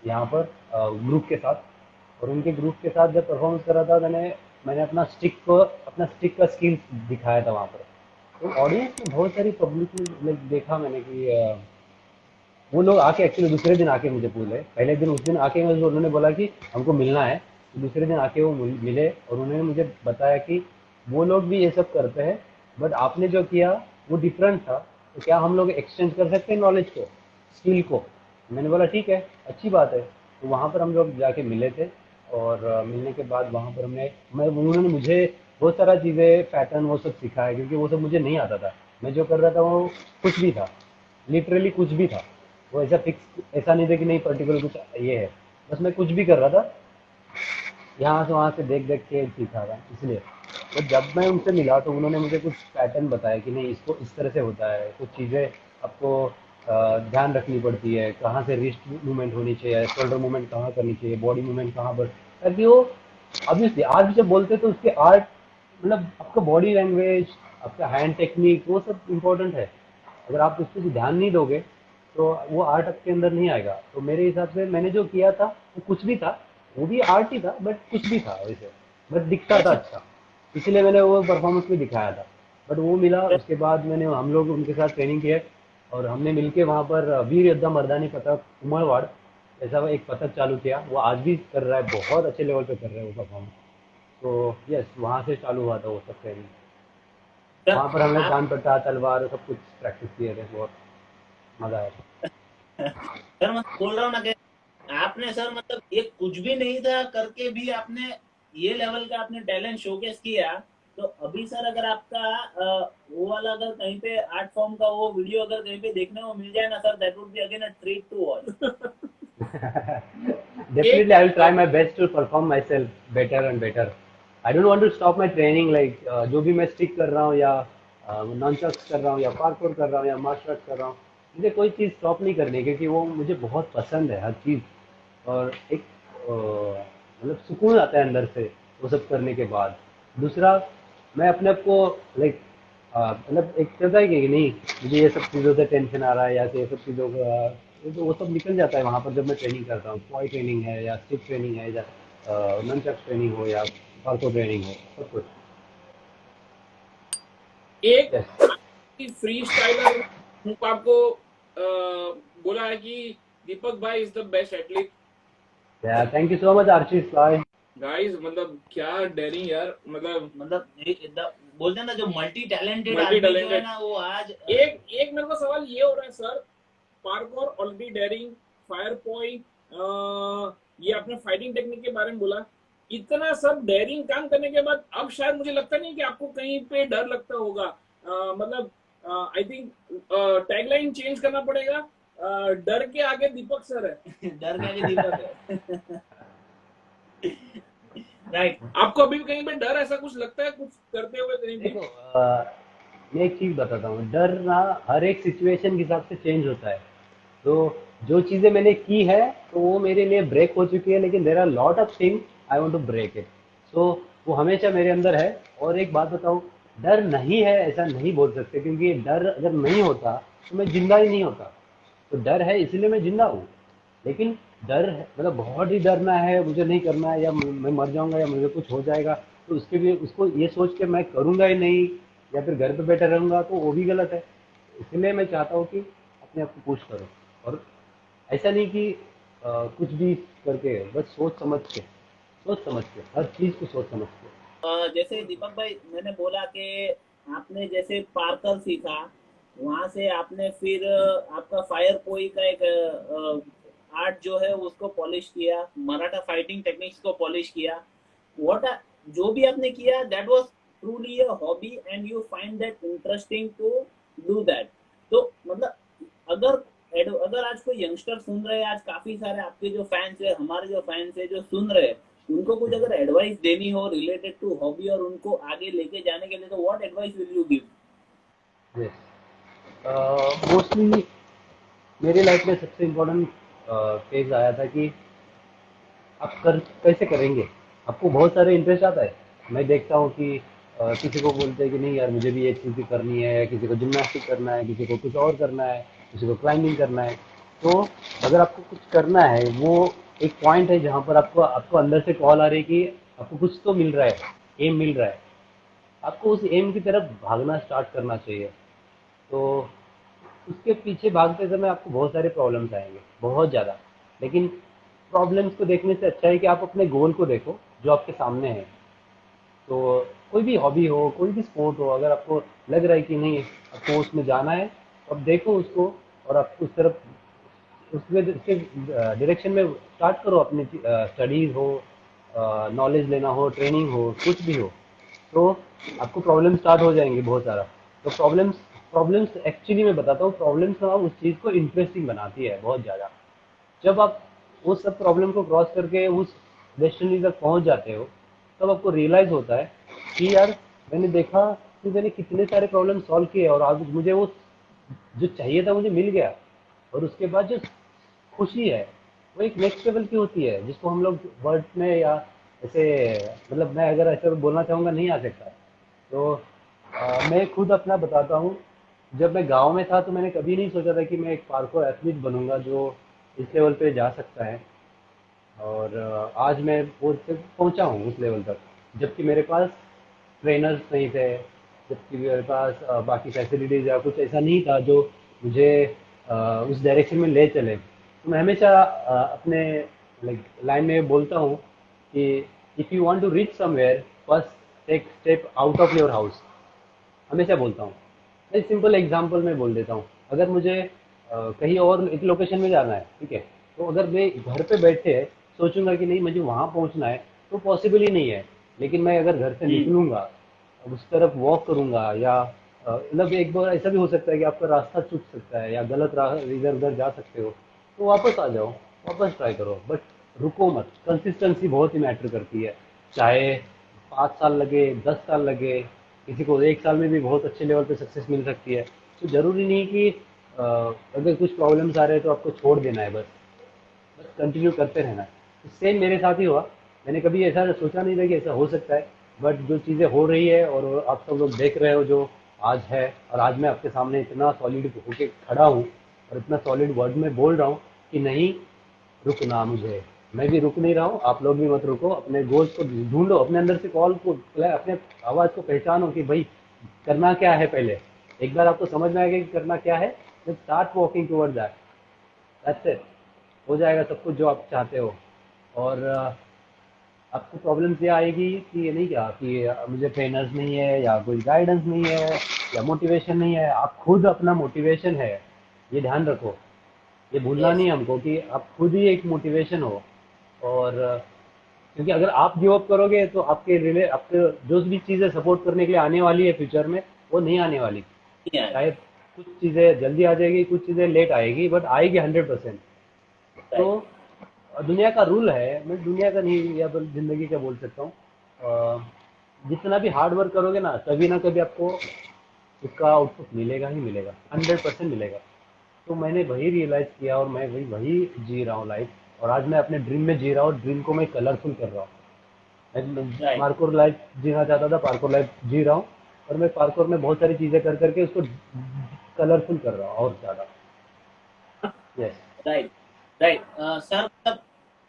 यहाँ पर ग्रुप के साथ। और उनके ग्रुप के साथ जब परफॉर्मेंस कर रहा था, मैंने मैंने अपना स्टिक का स्किल दिखाया था वहाँ पर। तो ऑडियंस में बहुत सारी पब्लिक ने देखा मैंने कि वो लोग आके एक्चुअली दूसरे दिन आके मुझे बोले, पहले दिन उस दिन आके मुझे उन्होंने बोला कि हमको मिलना है। तो दूसरे दिन आके वो मिले, और उन्होंने मुझे बताया कि वो लोग भी ये सब करते हैं, बट आपने जो किया वो डिफरेंट था, तो क्या हम लोग एक्सचेंज कर सकते हैं नॉलेज को, स्किल को? मैंने बोला ठीक है, अच्छी बात है। तो वहाँ पर हम लोग जाके मिले थे, और मिलने के बाद वहाँ पर उन्होंने मुझे बहुत सारा चीज़ें पैटर्न वो सब सिखाया, क्योंकि वो सब मुझे नहीं आता था। मैं जो कर रहा था वो कुछ भी था, लिटरली कुछ भी था। वो ऐसा फिक्स, ऐसा नहीं था कि नहीं पर्टिकुलर कुछ ये है, बस मैं कुछ भी कर रहा था, यहाँ से वहाँ से देख देख के सीखा था। इसलिए तो जब मैं उनसे मिला तो उन्होंने मुझे कुछ पैटर्न बताया कि नहीं, इसको इस तरह से होता है, कुछ चीज़ें आपको ध्यान रखनी पड़ती है, कहाँ से रिस्ट मूवमेंट होनी चाहिए, शोल्डर मूवमेंट कहाँ करनी चाहिए, बॉडी मूवमेंट कहाँ पर, ताकि वो ऑब्वियसली आज भी जब बोलते तो उसके आर्ट, मतलब आपका बॉडी लैंग्वेज, आपका हैंड टेक्निक, वो सब इम्पोर्टेंट है। अगर आप उस पर ध्यान नहीं दोगे तो वो आर्ट आपके अंदर नहीं आएगा। तो मेरे हिसाब से मैंने जो किया था वो कुछ भी था, वो भी आर्ट ही था, बट कुछ भी था वैसे, बट दिखता था अच्छा, इसलिए मैंने वो परफॉर्मेंस भी दिखाया था। बट वो मिला, उसके बाद हम लोग उनके साथ ट्रेनिंग किए, और हमने मिलके वहाँ पर वीर योद्धा मर्दानी पथक उमरवाड़ ऐसा एक पथक चालू किया। वो आज भी कर रहा है, बहुत अच्छे लेवल पे कर रहा है वो परफॉर्मेंस। तो यस, वहाँ से चालू हुआ था वो सब ट्रेनिंग। सर वहाँ पर हमने आप दान पट्टा, तलवार, सब कुछ प्रैक्टिस किए थे, बहुत मजा आया था। सर मैं बोल रहा हूँ ना कि आपने सर मतलब ये कुछ भी नहीं था करके भी आपने ये लेवल का आपने टैलेंट शोकेस किया। तो अभी सर अगर आपका वो वाला अगर कहीं पे आर्ट फॉर्म का वो वीडियो अगर कहीं पे देखने को मिल जाए ना sir, that would be again a treat to watch. एक Definitely, I will try my best to perform myself better and better. I don't want to stop my training, like जो भी मैं स्टिक कर रहा हूँ, या नॉनचक्स कर रहा हूँ, या पार्कोर कर रहा हूँ, या मार्शल आर्ट कर रहा हूँ, मुझे कोई चीज़ स्टॉप नहीं करनी है, क्योंकि वो मुझे बहुत पसंद है हर चीज़। और एक मतलब सुकून आता है अंदर से वो सब करने के बाद। दूसरा, मैं अपने आप को लाइक मतलब एक कहता है कि नहीं, मुझे ये सब चीज़ों से टेंशन आ रहा है, या ये सब चीज़ों का, ये तो वो सब निकल जाता है वहाँ पर जब मैं ट्रेनिंग करता हूँ। पॉय ट्रेनिंग है, या स्टिक ट्रेनिंग है, या ननचक्स ट्रेनिंग हो, या पार्कोर ट्रेनिंग हो, सब कुछ। एक यस, फ्री स्टाइलर आपको बोला है कि दीपक भाई इज द बेस्ट एथलीट। या थैंक यू सो मच आशीष भाई। गाइस मतलब क्या डेयरिंग यार, मतलब मतलब बोलते हैं ना जो मल्टी टैलेंटेड मल्टी आदमी जो है टैलेंटेड। ना वो आज एक एक मेरे को सवाल ये हो रहा है sir, parkour already daring, fire point, ये आपने फाइटिंग टेक्निक के बारे में बोला, इतना सब डेयरिंग काम करने के बाद अब शायद मुझे लगता नहीं कि आपको कहीं पे डर लगता होगा। मतलब आई थिंक टैगलाइन चेंज करना पड़ेगा, डर के आगे दीपक सर है। डर के आगे दीपक है। राइट। आपको अभी भी कहीं पे डर ऐसा कुछ लगता है कुछ करते हुए कहीं भी? देखो, मैं एक चीज़ बताता हूँ, डर ना हर एक सिचुएशन के हिसाब से चेंज होता है। तो जो चीज़ें मैंने की है तो वो मेरे लिए ब्रेक हो चुकी है, लेकिन there are lot of things I want to break it. So वो हमेशा मेरे अंदर है। और एक बात बताऊँ, डर नहीं है ऐसा नहीं बोल सकते, क्योंकि डर अगर नहीं होता तो मैं जिंदा ही नहीं होता। तो डर है इसलिए मैं जिंदा हूँ। लेकिन डर है मतलब बहुत ही डरना है, मुझे नहीं करना है, या मैं मर जाऊंगा, या मुझे कुछ हो जाएगा, तो उसके लिए उसको ये सोच के मैं करूंगा ही नहीं, या फिर घर पे बैठा रहूंगा, तो वो भी गलत है। इसलिए मैं चाहता हूँ कि अपने आप को पुश करो, और ऐसा नहीं कि कुछ भी करके, बस सोच समझ के हर चीज को सोच समझ के। जैसे दीपक भाई मैंने बोला कि आपने जैसे पार्कर सीखा, वहां से आपने फिर आपका फायर पोई का एक आर्ट जो है उसको पॉलिश किया, मराठा फाइटिंग टेक्निक्स को पॉलिश किया। व्हाट जो भी आपने किया that was truly a hobby and you find that interesting to do that. तो मतलब अगर अगर आज कोई यंगस्टर सुन रहे हैं, आज काफी सारे आपके जो फैंस है, हमारे जो फैंस है जो सुन रहे हैं, उनको कुछ अगर एडवाइस देनी हो रिलेटेड टू हॉबी और उनको आगे लेके जाने के लिए, तो what advice will you give? Yes, mostly मेरी लाइफ में सबसे इम्पोर्टेंट फेज आया था कि आप कर कैसे करेंगे। आपको बहुत सारे इंटरेस्ट आता है। मैं देखता हूँ कि किसी को बोलते हैं कि नहीं यार, मुझे भी ये चीज़ करनी है, किसी को जिम्नास्टिक करना है, किसी को कुछ और करना है, किसी को क्लाइंबिंग करना है। तो अगर आपको कुछ करना है, वो एक पॉइंट है जहाँ पर आपको आपको अंदर से कॉल आ रही है कि आपको कुछ तो मिल रहा है, एम मिल रहा है, आपको उस एम की तरफ भागना स्टार्ट करना चाहिए। तो उसके पीछे भागते समय आपको बहुत सारे प्रॉब्लम्स आएंगे, बहुत ज़्यादा। लेकिन प्रॉब्लम्स को देखने से अच्छा है कि आप अपने गोल को देखो जो आपके सामने है। तो कोई भी हॉबी हो, कोई भी स्पोर्ट हो, अगर आपको लग रहा है कि नहीं आपको उसमें जाना है, तो आप देखो उसको, और आप उस तरफ उसके डायरेक्शन में स्टार्ट करो। अपनी स्टडीज़ हो, नॉलेज लेना हो, ट्रेनिंग हो, कुछ भी हो, तो आपको प्रॉब्लम स्टार्ट हो जाएंगे बहुत सारा। तो प्रॉब्लम्स प्रॉब्लम्स एक्चुअली मैं बताता हूँ, प्रॉब्लम्स ना उस चीज़ को इंटरेस्टिंग बनाती है बहुत ज़्यादा। जब आप उस सब प्रॉब्लम को क्रॉस करके उस डेस्टिनी तक पहुंच जाते हो, तब आपको रियलाइज होता है कि यार मैंने देखा कि मैंने कितने सारे प्रॉब्लम सॉल्व किए और आज मुझे वो जो चाहिए था मुझे मिल गया। और उसके बाद जो खुशी है वो एक नेक्स्ट लेवल की होती है, जिसको हम लोग वर्ड में या ऐसे, मतलब मैं अगर ऐसे बोलना चाहूँगा नहीं आ सकता। तो मैं खुद अपना बताता हूँ। जब मैं गांव में था तो मैंने कभी नहीं सोचा था कि मैं एक पार्कोर एथलीट बनूंगा जो इस लेवल पे जा सकता है। और आज मैं वो तक पहुंचा हूँ उस लेवल तक, जबकि मेरे पास ट्रेनर्स नहीं थे, जबकि मेरे पास बाकी फैसिलिटीज़ या कुछ ऐसा नहीं था जो मुझे उस डायरेक्शन में ले चले। तो मैं हमेशा अपने लाइक लाइन में बोलता हूँ कि if you want to reach somewhere, first take step out of your house. हमेशा बोलता हूँ। एक सिंपल एग्जांपल मैं बोल देता हूँ। अगर मुझे कहीं और एक लोकेशन में जाना है, ठीक है, तो अगर मैं घर पे बैठे सोचूंगा कि नहीं मुझे वहाँ पहुँचना है, तो पॉसिबल ही नहीं है। लेकिन मैं अगर घर से निकलूंगा, उस तरफ वॉक करूंगा, या मतलब एक बार ऐसा भी हो सकता है कि आपका रास्ता चूक सकता है या गलत राह इधर उधर जा सकते हो, तो वापस आ जाओ, वापस ट्राई करो, बट रुको मत। कंसिस्टेंसी बहुत ही मैटर करती है। चाहे 5 साल लगे, 10 साल लगे, किसी को 1 साल में भी बहुत अच्छे लेवल पे सक्सेस मिल सकती है। तो ज़रूरी नहीं कि अगर कुछ प्रॉब्लम्स आ रहे हैं तो आपको छोड़ देना है, बस बस कंटिन्यू करते रहना है। सेम मेरे साथ ही हुआ। मैंने कभी ऐसा सोचा नहीं था कि ऐसा हो सकता है, बट जो चीज़ें हो रही है और आप सब लोग देख रहे हो जो आज है, और आज मैं आपके सामने इतना सॉलिड होके खड़ा हूँ और इतना सॉलिड वर्ड में बोल रहा हूँ कि नहीं रुकना मुझे। मैं भी रुक नहीं रहा हूँ, आप लोग भी मत रुको। अपने गोल्स को ढूंढो, अपने अंदर से कॉल को, अपने आवाज़ को पहचानो कि भाई करना क्या है। पहले एक बार आपको समझ में आएगा कि करना क्या है, जब start walking toward that, that's it. हो जाएगा सब कुछ जो आप चाहते हो। और आपको प्रॉब्लम्स ये आएगी कि ये नहीं क्या कि मुझे ट्रेनर्स नहीं है या कोई गाइडेंस नहीं है या मोटिवेशन नहीं है। आप खुद अपना मोटिवेशन है, ये ध्यान रखो। ये भूलना यस। नहीं है हमको कि आप खुद ही एक मोटिवेशन हो। और क्योंकि अगर आप गिव अप करोगे तो आपके जो भी चीज़ें सपोर्ट करने के लिए आने वाली है फ्यूचर में, वो नहीं आने वाली। शायद कुछ चीज़ें जल्दी आ जाएगी, कुछ चीज़ें लेट आएगी, बट आएगी 100%। तो राइट। दुनिया का रूल है, मैं दुनिया का नहीं या तो जिंदगी का बोल सकता हूँ। जितना भी हार्ड वर्क करोगे ना, कभी ना कभी आपको उसका आउटपुट मिलेगा ही मिलेगा, 100% मिलेगा। तो मैंने वही रियलाइज किया और मैं वही वही जी रहा हूँ लाइफ। और आज मैं अपने ड्रीम में जी रहा हूँ, ड्रीम को मैं कलरफुल कर रहा हूँ। मैं राइट। पार्कोर लाइफ जीना चाहता था, पार्कोर लाइफ जी रहा हूँ। और मैं पार्कोर में बहुत सारी चीज़ें कर करके उसको कलरफुल कर रहा हूँ और ज़्यादा। यस। राइट। राइट। सर, मतलब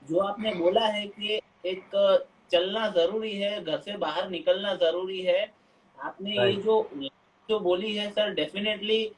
जो आपने बोला है कि एक चलना जरूरी है, घर से बाहर निकलना जरूरी है। आपने ये राइट। जो जो बोली है सर, डेफिनेटली।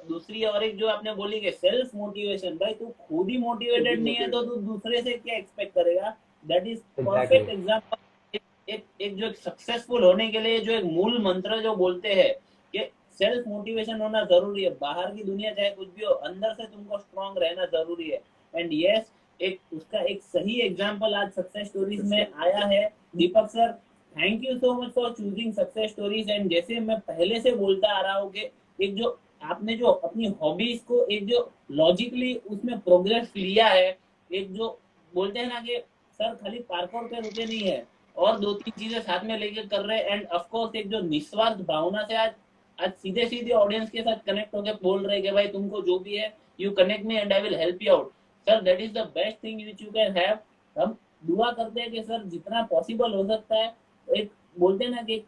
दूसरी और एक जो आपने बोली कि सेल्फ मोटिवेशन, भाई तू खुद ही मोटिवेटेड नहीं है तो तू दूसरे से क्या एक्सपेक्ट करेगा। That is exactly. Perfect example. एक जो सक्सेसफुल होने के लिए जो एक मूल मंत्र जो बोलते हैं कि सेल्फ मोटिवेशन होना जरूरी है। बाहर की दुनिया चाहे कुछ भी हो, अंदर से तुमको स्ट्रांग रहना जरूरी है। एंड यस, एक उसका एक सही एग्जांपल आज सक्सेस स्टोरीज में आया है। Deepak sir, thank you so much for choosing success stories. And जैसे मैं पहले से बोलता आ रहा हूँ कि एक जो आपने जो अपनी हॉबीज को एक जो लॉजिकली उसमें प्रोग्रेस लिया है, एक जो बोलते हैं ना कि सर खाली पार्कोर पे रुके नहीं है, और दो तीन चीजें साथ में लेके कर रहे हैं। एंड ऑफ कोर्स एक जो निस्वार्थ भावना से आज आज सीधे सीधे ऑडियंस के साथ कनेक्ट होकर बोल रहे हैं कि भाई तुमको जो भी है, you connect me and I will help you out. Sir, that is the best thing which you can have. हम दुआ करते हैं कि सर जितना पॉसिबल हो सकता है, एक बोलते हैं ना कि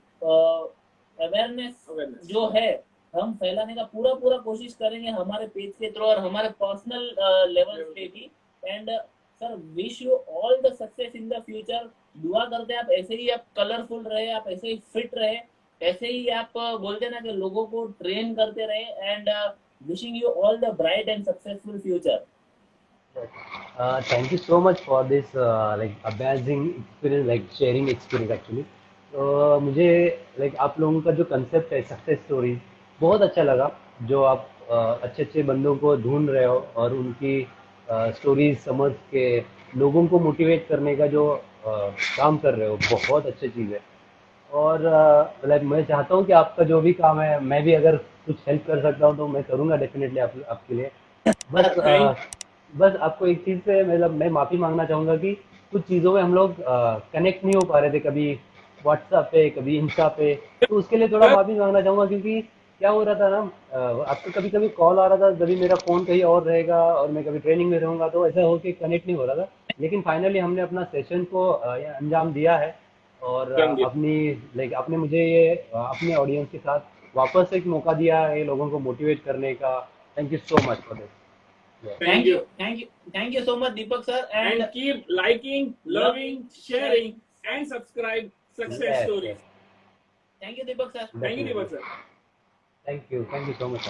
अवेयरनेस जो है हम फैलाने का पूरा पूरा कोशिश करेंगे हमारे पेज के थ्रू और हमारे पर्सनल लेवल पे भी। And sir, wish you all the success in the future. दुआ करते हैं आप ऐसे ही आप कलरफुल रहे, आप ऐसे ही फिट रहे, ऐसे ही आप बोलते ना कि लोगों को ट्रेन करते रहे। And wishing you all the bright and successful future. Thank you so much for this like amazing experience, like sharing experience actually. तो मुझे like आप लोगों का जो कंसेप्ट है सक्सेस स्टोरीज बहुत अच्छा लगा। जो आप अच्छे अच्छे बंदों को ढूंढ रहे हो और उनकी स्टोरीज समझ के लोगों को मोटिवेट करने का जो काम कर रहे हो, बहुत अच्छी चीज़ है। और मतलब मैं चाहता हूँ कि आपका जो भी काम है, मैं भी अगर कुछ हेल्प कर सकता हूँ तो मैं करूँगा डेफिनेटली आपके लिए। बस थैंक बस आपको एक चीज़ से मतलब मैं माफ़ी मांगना चाहूँगा कि कुछ चीज़ों में हम लोग कनेक्ट नहीं हो पा रहे थे, कभी व्हाट्सएप पे, कभी इंस्टा पे। तो उसके लिए थोड़ा सर। माफ़ी मांगना चाहूँगा, क्योंकि क्या हो रहा था ना, आपको कभी कभी कॉल आ रहा था, कभी मेरा फ़ोन कहीं और रहेगा और मैं कभी ट्रेनिंग में रहूँगा, तो ऐसा हो के कनेक्ट नहीं हो रहा था। लेकिन फाइनली हमने अपना सेशन को अंजाम दिया है। और अपनी लाइक आपने मुझे ये अपने ऑडियंस के साथ वापस एक मौका दिया है लोगों को मोटिवेट करने का। Thank you so much for this. Thank you thank you so much Deepak sir and and keep liking, loving, sharing, and subscribe Success yes Stories. Yes, thank you Deepak sir Thank you, definitely. Deepak sir. Thank you so much.